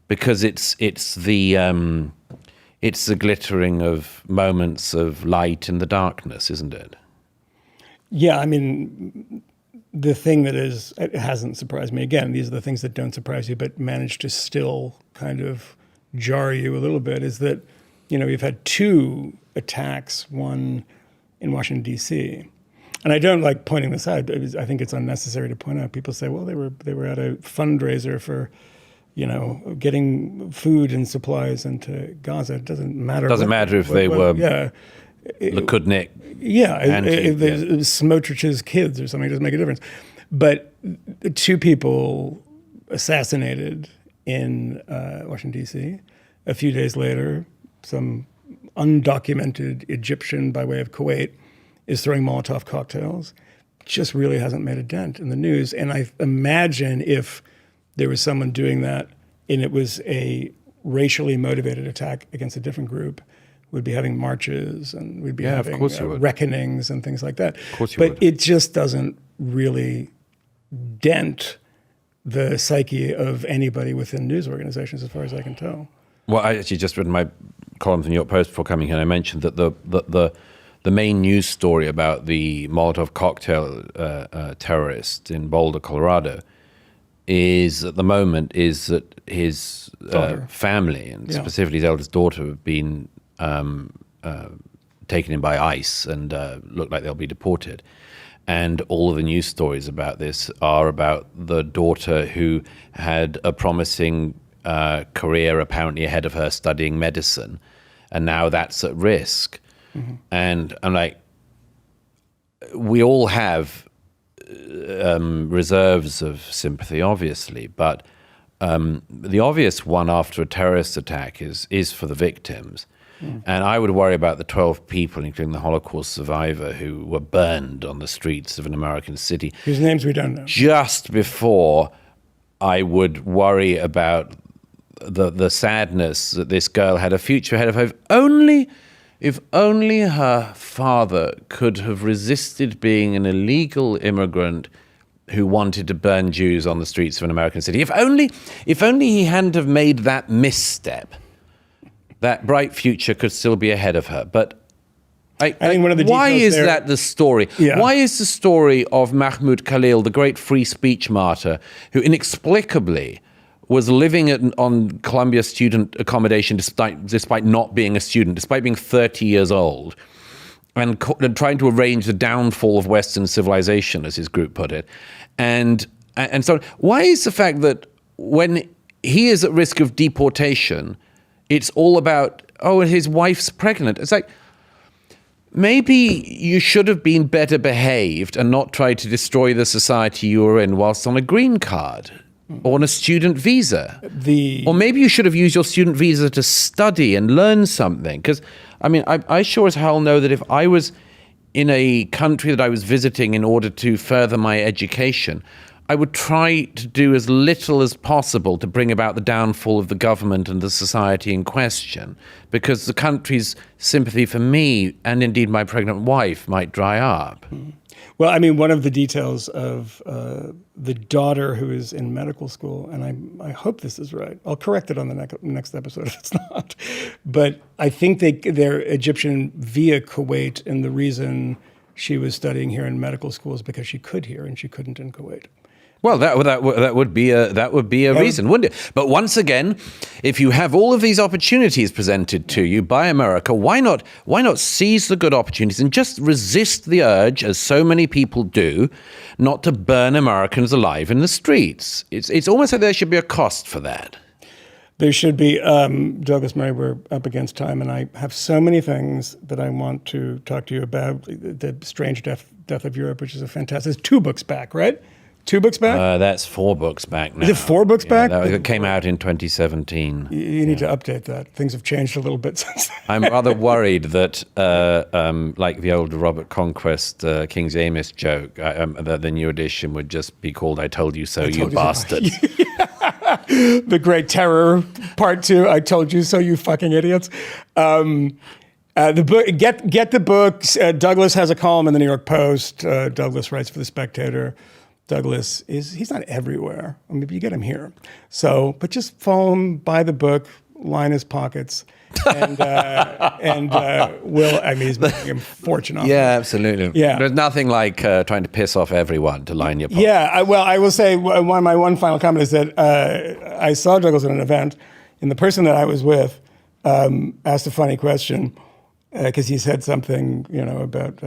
because it's the glittering of moments of light in the darkness, isn't it? Yeah, I mean, the thing that it hasn't surprised me, again, these are the things that don't surprise you, but manage to still kind of jar you a little bit, is that, we've had 2 attacks, one in Washington, D.C. And I don't like pointing this out. I think it's unnecessary to point out. People say, well, they were at a fundraiser for, getting food and supplies into Gaza. It doesn't matter. It doesn't matter if they were Likud. Smotrich's kids or something. It doesn't make a difference. But 2 people assassinated in Washington, D.C. A few days later, some undocumented Egyptian by way of Kuwait is throwing Molotov cocktails. Just really hasn't made a dent in the news. And I imagine if there was someone doing that and it was a racially motivated attack against a different group, we'd be having marches and we'd be having reckonings and things like that. But it just doesn't really dent the psyche of anybody within news organizations, as far as I can tell. Well, I actually just read my column in the New York Post before coming here, and I mentioned that the main news story about the Molotov cocktail terrorist in Boulder, Colorado, is at the moment is that his family, and specifically his eldest daughter, have been taken in by ICE and look like they'll be deported. And all of the news stories about this are about the daughter who had a promising career apparently ahead of her studying medicine, and now that's at risk. Mm-hmm. And I'm like, we all have reserves of sympathy, obviously, but the obvious one after a terrorist attack is for the victims. And I would worry about the 12 people, including the Holocaust survivor, who were burned on the streets of an American city. Whose names we don't know. Just before I would worry about the sadness that this girl had a future ahead of her. If only her father could have resisted being an illegal immigrant who wanted to burn Jews on the streets of an American city. If only he hadn't have made that misstep, that bright future could still be ahead of her. But I think one of the why is there, that the story? Yeah. Why is the story of Mahmoud Khalil, the great free speech martyr, who inexplicably was living on Columbia student accommodation despite not being a student, despite being 30 years old, and trying to arrange the downfall of Western civilization, as his group put it, and so on. Why is the fact that when he is at risk of deportation, it's all about, his wife's pregnant? It's like, maybe you should have been better behaved and not tried to destroy the society you were in whilst on a green card or on a student visa. Or maybe you should have used your student visa to study and learn something. Because, I sure as hell know that if I was in a country that I was visiting in order to further my education, I would try to do as little as possible to bring about the downfall of the government and the society in question, because the country's sympathy for me and indeed my pregnant wife might dry up. Well, one of the details of the daughter who is in medical school, and I hope this is right. I'll correct it on the next episode if it's not. But I think they're Egyptian via Kuwait, and the reason she was studying here in medical school is because she could here and she couldn't in Kuwait. Well, that would be a reason, wouldn't it? But once again, if you have all of these opportunities presented to you by America, why not seize the good opportunities and just resist the urge, as so many people do, not to burn Americans alive in the streets? It's almost like there should be a cost for that. There should be. Douglas Murray, we're up against time, and I have so many things that I want to talk to you about. The Strange Death of Europe, which is a fantastic. It's 2 books back, right? 2 books back? That's 4 books back now. Is it 4 books back? That came out in 2017. You need to update that. Things have changed a little bit since then. I'm rather worried that, like the old Robert Conquest King James joke, the new edition would just be called "I Told You So, You Bastard." The Great Terror, Part 2. I told you so, you fucking idiots. The book. Get the books. Douglas has a column in the New York Post. Douglas writes for The Spectator. Douglas he's not everywhere. Maybe you get him here. So, but just follow him, buy the book, line his pockets, and he's making him fortune off. Yeah, absolutely. Yeah, there's nothing like trying to piss off everyone to line your pocket. Yeah, I will say my one final comment is that I saw Douglas at an event, and the person that I was with asked a funny question because he said something, about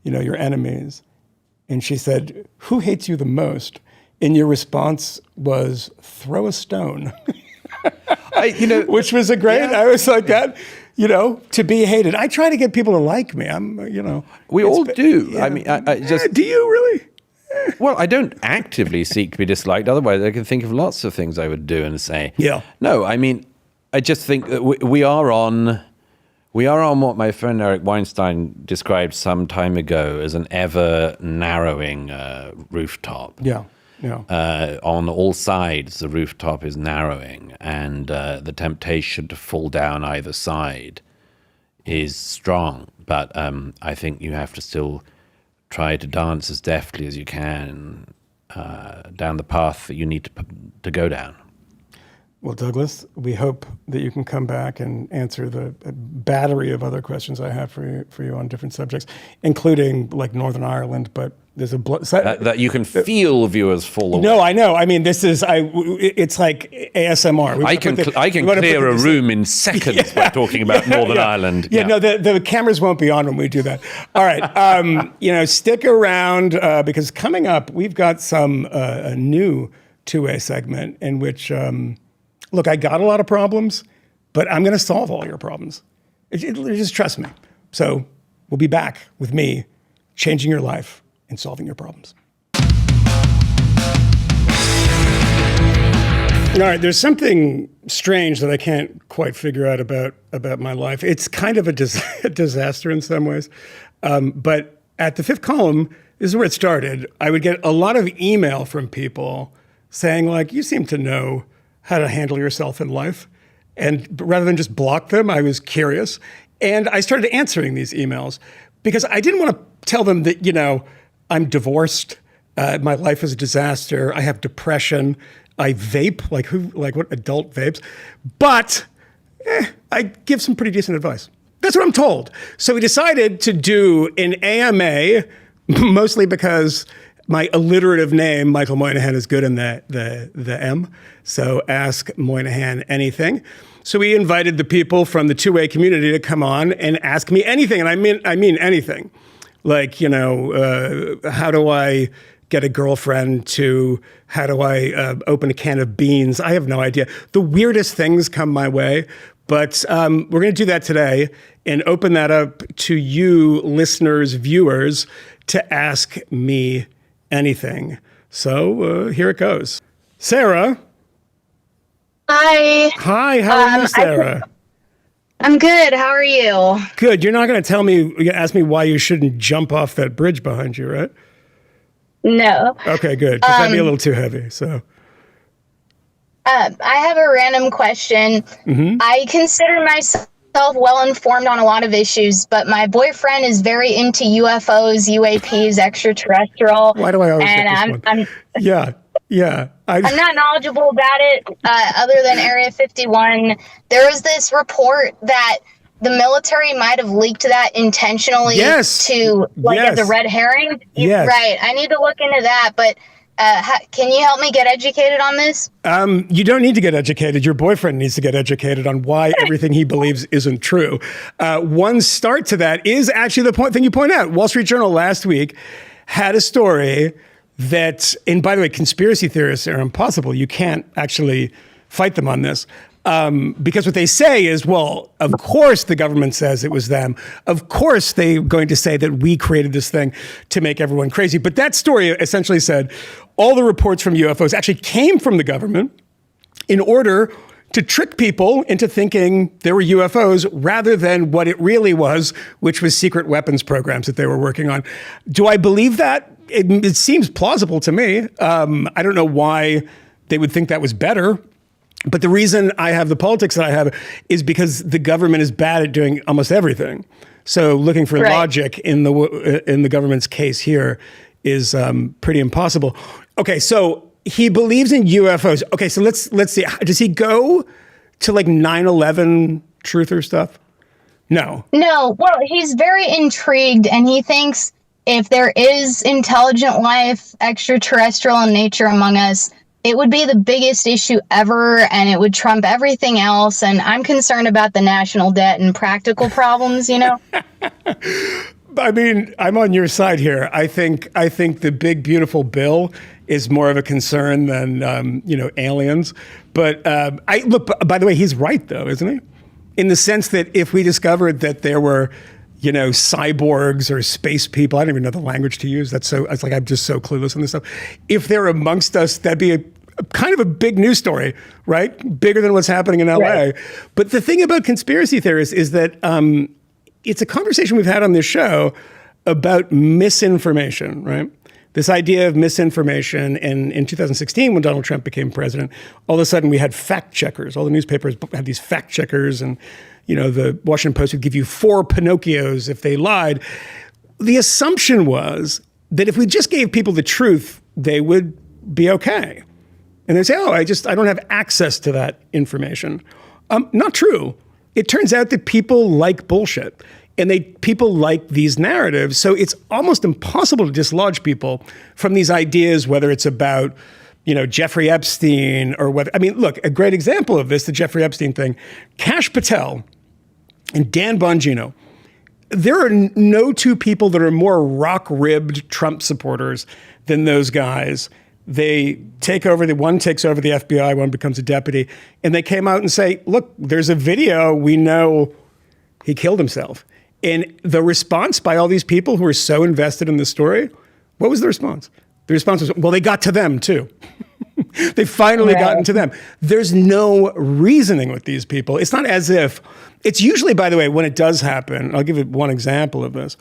your enemies. And she said, "Who hates you the most?" And your response was, "Throw a stone." Which was a great. Yeah. I was like that. To be hated. I try to get people to like me. We all do. Yeah. I just. Do you really? Well, I don't actively seek to be disliked. Otherwise, I can think of lots of things I would do and say. Yeah. No, I just think that we are on what my friend Eric Weinstein described some time ago as an ever-narrowing rooftop. Yeah, yeah. On all sides, the rooftop is narrowing, and the temptation to fall down either side is strong. But I think you have to still try to dance as deftly as you can down the path that you need to go down. Well, Douglas, we hope that you can come back and answer the battery of other questions I have for you on different subjects, including like Northern Ireland, but There's a that you can feel viewers fall away. No, I know. I mean, it's like ASMR. I can clear a room in seconds by talking about Northern Ireland. Yeah, no, the cameras won't be on when we do that. All right, stick around because coming up we've got a new two-way segment in which, look, I got a lot of problems, but I'm going to solve all your problems. Just trust me. So we'll be back with me changing your life and solving your problems. All right, there's something strange that I can't quite figure out about my life. It's kind of a disaster in some ways. But at the fifth column, this is where it started. I would get a lot of email from people saying, like, you seem to know how to handle yourself in life. And rather than just block them, I was curious. And I started answering these emails because I didn't want to tell them that, I'm divorced. My life is a disaster. I have depression. I vape, like what adult vapes. But I give some pretty decent advice. That's what I'm told. So we decided to do an AMA, mostly because my alliterative name, Michael Moynihan, is good in the M. So ask Moynihan anything. So we invited the people from the two-way community to come on and ask me anything. And I mean anything. Like, how do I get a girlfriend, to how do I open a can of beans? I have no idea. The weirdest things come my way. But we're going to do that today and open that up to you, listeners, viewers, to ask me anything. So here it goes. Sarah. Hi. Hi, how are you, Sarah? I'm good. How are you? Good. You're not going to ask me why you shouldn't jump off that bridge behind you, right? No. Okay, good. Because that'd be a little too heavy. So, I have a random question. Mm-hmm. I consider myself well informed on a lot of issues, but my boyfriend is very into UFOs, UAPs, extraterrestrial. Why do I always get this one? Yeah. I'm not knowledgeable about it, other than Area 51. There was this report that the military might have leaked that intentionally to get the red herring. Yes. Right. I need to look into that, but can you help me get educated on this? You don't need to get educated. Your boyfriend needs to get educated on why everything he believes isn't true. One start to that is actually the thing you point out. Wall Street Journal last week had a story that, and by the way, conspiracy theorists are impossible. You can't actually fight them on this. Because what they say is, well, of course the government says it was them. Of course they're going to say that we created this thing to make everyone crazy. But that story essentially said all the reports from UFOs actually came from the government in order to trick people into thinking there were UFOs rather than what it really was, which was secret weapons programs that they were working on. Do I believe that? It seems plausible to me. I don't know why they would think that was better. But the reason I have the politics that I have is because the government is bad at doing almost everything. So looking for logic in the government's case here is pretty impossible. Okay, so he believes in UFOs. Okay, so let's see. Does he go to like 9/11 truther stuff? No. No. Well, he's very intrigued, and he thinks if there is intelligent life, extraterrestrial in nature among us, it would be the biggest issue ever, and it would trump everything else. And I'm concerned about the national debt and practical problems, I mean, I'm on your side here. I think the big, beautiful bill is more of a concern than, aliens. But look, by the way, he's right, though, isn't he? In the sense that if we discovered that there were, cyborgs or space people, I don't even know the language to use. It's like I'm just so clueless on this stuff. If they're amongst us, that'd be a kind of a big news story, right? Bigger than what's happening in LA. Right. But the thing about conspiracy theorists is that it's a conversation we've had on this show about misinformation, right? This idea of misinformation. And in 2016, when Donald Trump became president, all of a sudden we had fact checkers. All the newspapers had these fact checkers, and the Washington Post would give you 4 Pinocchios if they lied. The assumption was that if we just gave people the truth, they would be okay. And they say, I don't have access to that information. Not true. It turns out that people like bullshit. And people like these narratives. So it's almost impossible to dislodge people from these ideas, whether it's about, Jeffrey Epstein or whether, look, a great example of this, the Jeffrey Epstein thing, Kash Patel and Dan Bongino. There are no two people that are more rock-ribbed Trump supporters than those guys. They take over, one takes over the FBI, one becomes a deputy, and they came out and say, look, there's a video, we know he killed himself. And the response by all these people who are so invested in the story, what was the response? The response was, well, they got to them too. They finally gotten to them. There's no reasoning with these people. It's not as if, it's usually, by the way, when it does happen, I'll give you one example of this,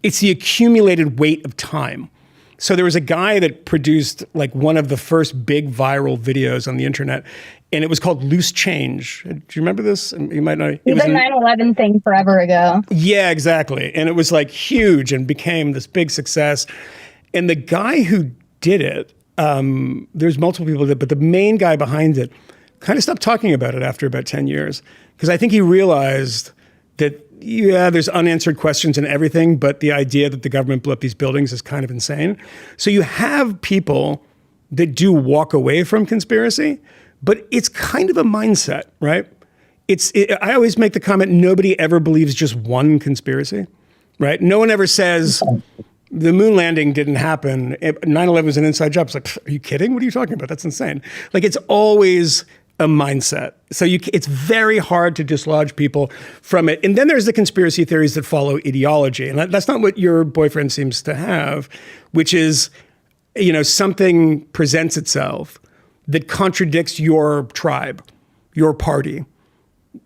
it's the accumulated weight of time. So there was a guy that produced like one of the first big viral videos on the internet, and it was called Loose Change. Do you remember this? You might know. It was a 9/11 thing forever ago. Yeah, exactly. And it was like huge and became this big success. And the guy who did it, there's multiple people that, but the main guy behind it kind of stopped talking about it after about 10 years. Because I think he realized that, yeah, there's unanswered questions and everything, but the idea that the government blew up these buildings is kind of insane. So you have people that do walk away from conspiracy, but it's kind of a mindset, right? I always make the comment, nobody ever believes just one conspiracy, right? No one ever says the moon landing didn't happen. 9/11 was an inside job. It's like, are you kidding? What are you talking about? That's insane. Like, it's always a mindset. So it's very hard to dislodge people from it. And then there's the conspiracy theories that follow ideology. And that's not what your boyfriend seems to have, which is, something presents itself that contradicts your tribe, your party.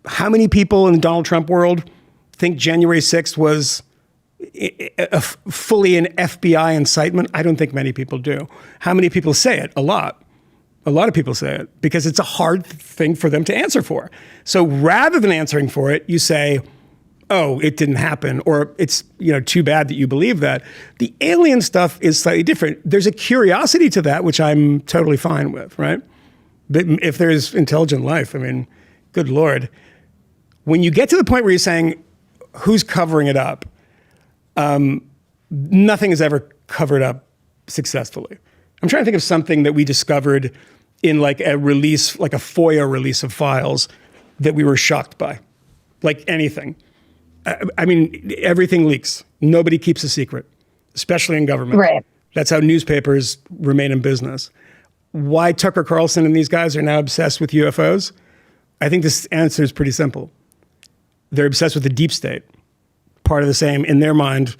How many people in the Donald Trump world think January 6th was fully an FBI incitement? I don't think many people do. How many people say it? A lot. A lot of people say it because it's a hard thing for them to answer for. So rather than answering for it, you say, oh, it didn't happen, or it's too bad that you believe that. The alien stuff is slightly different. There's a curiosity to that, which I'm totally fine with, right? But if there's intelligent life, good Lord. When you get to the point where you're saying, who's covering it up? Nothing is ever covered up successfully. I'm trying to think of something that we discovered in like a release, like a FOIA release of files that we were shocked by. Like anything. Everything leaks. Nobody keeps a secret, especially in government. Right. That's how newspapers remain in business. Why Tucker Carlson and these guys are now obsessed with UFOs? I think this answer is pretty simple. They're obsessed with the deep state. Part of the same, in their mind,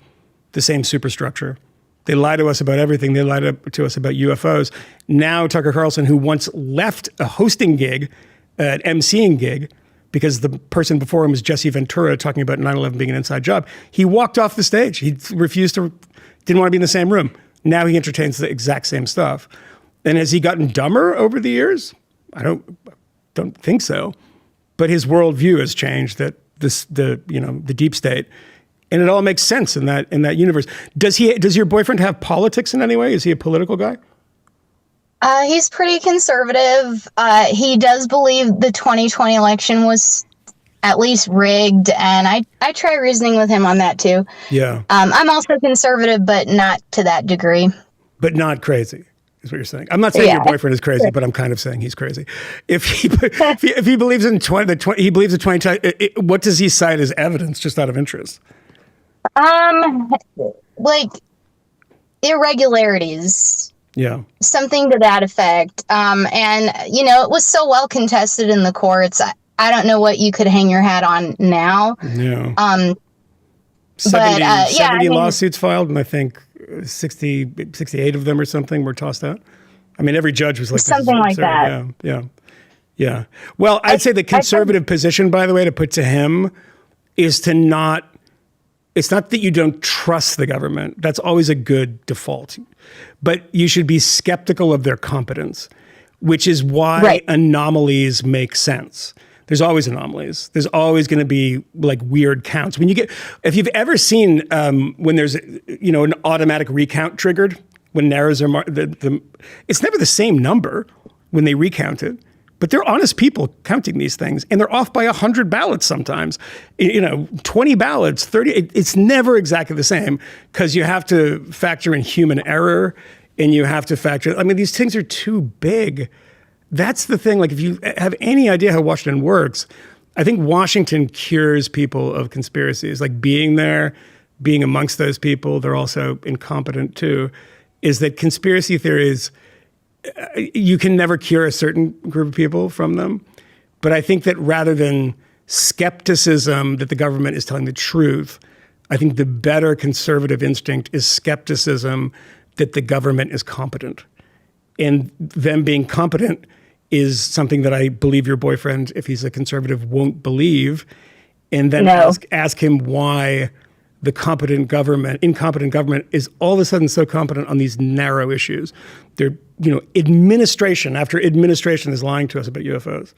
the same superstructure. They lie to us about everything. They lie to us about UFOs. Now Tucker Carlson, who once left a hosting gig, an emceeing gig, because the person before him was Jesse Ventura talking about 9/11 being an inside job, he walked off the stage. He didn't want to be in the same room. Now he entertains the exact same stuff. And has he gotten dumber over the years? I don't think so. But his worldview has changed, that the deep state. And it all makes sense in that universe. Does your boyfriend have politics in any way? Is he a political guy? He's pretty conservative. He does believe the 2020 election was at least rigged, and I try reasoning with him on that too. Yeah. I'm also conservative, but not to that degree. But not crazy, is what you're saying. I'm not saying your boyfriend is crazy, but I'm kind of saying he's crazy. If he believes in he believes in 2020. What does he cite as evidence, just out of interest? Like irregularities. Yeah. Something to that effect. And it was so well contested in the courts. I don't know what you could hang your hat on now. Yeah. 70 lawsuits filed, and I think 68 of them or something were tossed out. Every judge was like, something like that. Yeah. Well, I'd say the conservative position, by the way, to put to him is to not. It's not that you don't trust the government. That's always a good default. But you should be skeptical of their competence, which is why anomalies make sense. There's always anomalies. There's always going to be like weird counts. If you've ever seen when there's an automatic recount triggered, when narrows are it's never the same number when they recount it. But they're honest people counting these things, and they're off by 100 ballots sometimes. 20 ballots, 30. It's never exactly the same because you have to factor in human error, and you have to factor. I mean, these things are too big. That's the thing. Like, if you have any idea how Washington works, I think Washington cures people of conspiracies. Like, being there, being amongst those people, they're also incompetent too. Is that conspiracy theories? You can never cure a certain group of people from them. But I think that rather than skepticism that the government is telling the truth, I think the better conservative instinct is skepticism that the government is competent. And them being competent is something that I believe your boyfriend, if he's a conservative, won't believe. And then ask him why the incompetent government is all of a sudden so competent on these narrow issues. They're, administration after administration is lying to us about UFOs.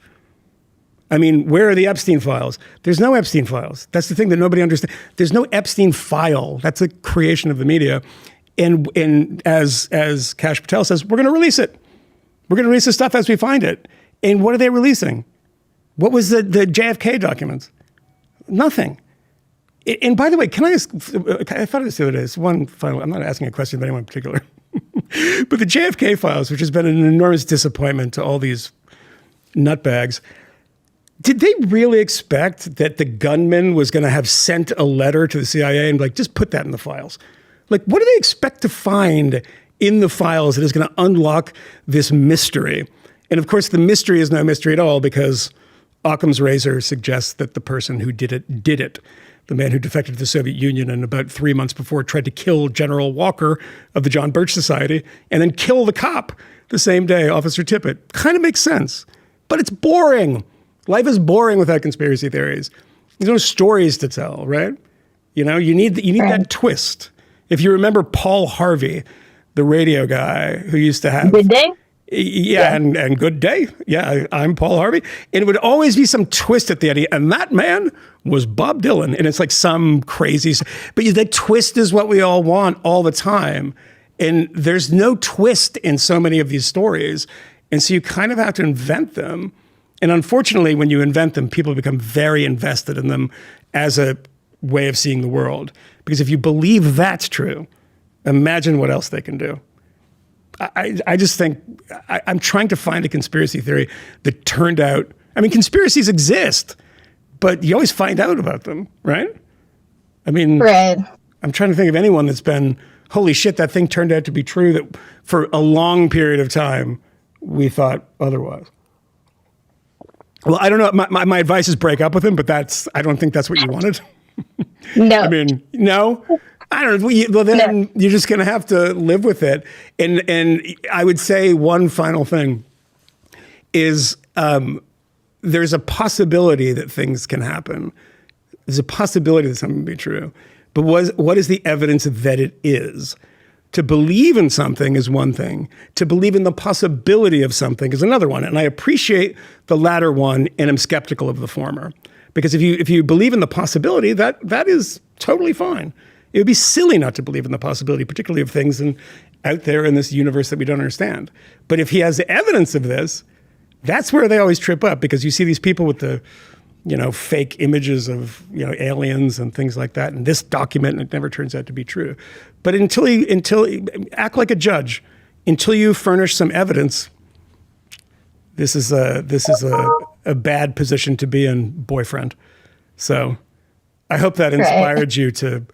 I mean, where are the Epstein files? There's no Epstein files. That's the thing that nobody understands. There's no Epstein file. That's a creation of the media. And as Kash Patel says, we're going to release it. We're going to release the stuff as we find it. And what are they releasing? What was the JFK documents? Nothing. And by the way, can I ask, I thought of this the other day, it's one final, I'm not asking a question of anyone in particular, but the JFK files, which has been an enormous disappointment to all these nutbags, did they really expect that the gunman was going to have sent a letter to the CIA and like, just put that in the files? Like, what do they expect to find in the files that is going to unlock this mystery? And of course, the mystery is no mystery at all because Occam's razor suggests that the person who did it. The man who defected to the Soviet Union and about 3 months before tried to kill General Walker of the John Birch Society and then kill the cop the same day, Officer Tippit. Kind of makes sense, but it's boring. Life is boring without conspiracy theories. There's no stories to tell, right? You need that twist. If you remember Paul Harvey, the radio guy who used to have... Good day? Yeah. And good day. Yeah, I'm Paul Harvey. And it would always be some twist at the end. And that man was Bob Dylan. And it's like some crazy... But that twist is what we all want all the time. And there's no twist in so many of these stories. And so you kind of have to invent them. And unfortunately, when you invent them, people become very invested in them as a way of seeing the world. Because if you believe that's true, imagine what else they can do. I just think I'm trying to find a conspiracy theory that turned out. I mean, conspiracies exist, but you always find out about them, right? I mean, right. I'm trying to think of anyone that's been, holy shit, that thing turned out to be true that for a long period of time we thought otherwise. Well, I don't know. My advice is break up with him, but I don't think that's what you wanted. No. I mean, no. I don't know. Well, then you're just going to have to live with it. And I would say one final thing is there's a possibility that things can happen. There's a possibility that something will be true. But what is the evidence that it is? To believe in something is one thing. To believe in the possibility of something is another one. And I appreciate the latter one and am skeptical of the former. Because if you believe in the possibility, that is totally fine. It would be silly not to believe in the possibility, particularly of things out there in this universe that we don't understand. But if he has the evidence of this, that's where they always trip up, because you see these people with the, fake images of, aliens and things like that. And this document, and it never turns out to be true. But until act like a judge, until you furnish some evidence, this is a bad position to be in, boyfriend. So I hope that inspired you to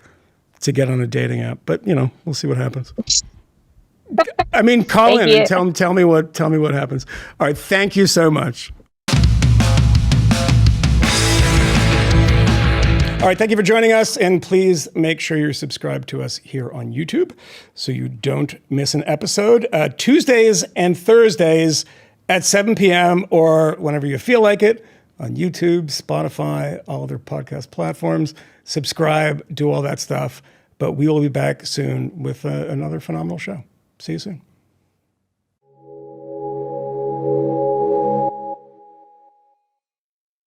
get on a dating app, but we'll see what happens. I mean, call in and tell me what happens. All right. Thank you so much. All right. Thank you for joining us. And please make sure you're subscribed to us here on YouTube so you don't miss an episode. Tuesdays and Thursdays at 7 p.m. or whenever you feel like it on YouTube, Spotify, all other podcast platforms. Subscribe, do all that stuff. But we will be back soon with another phenomenal show. See you soon.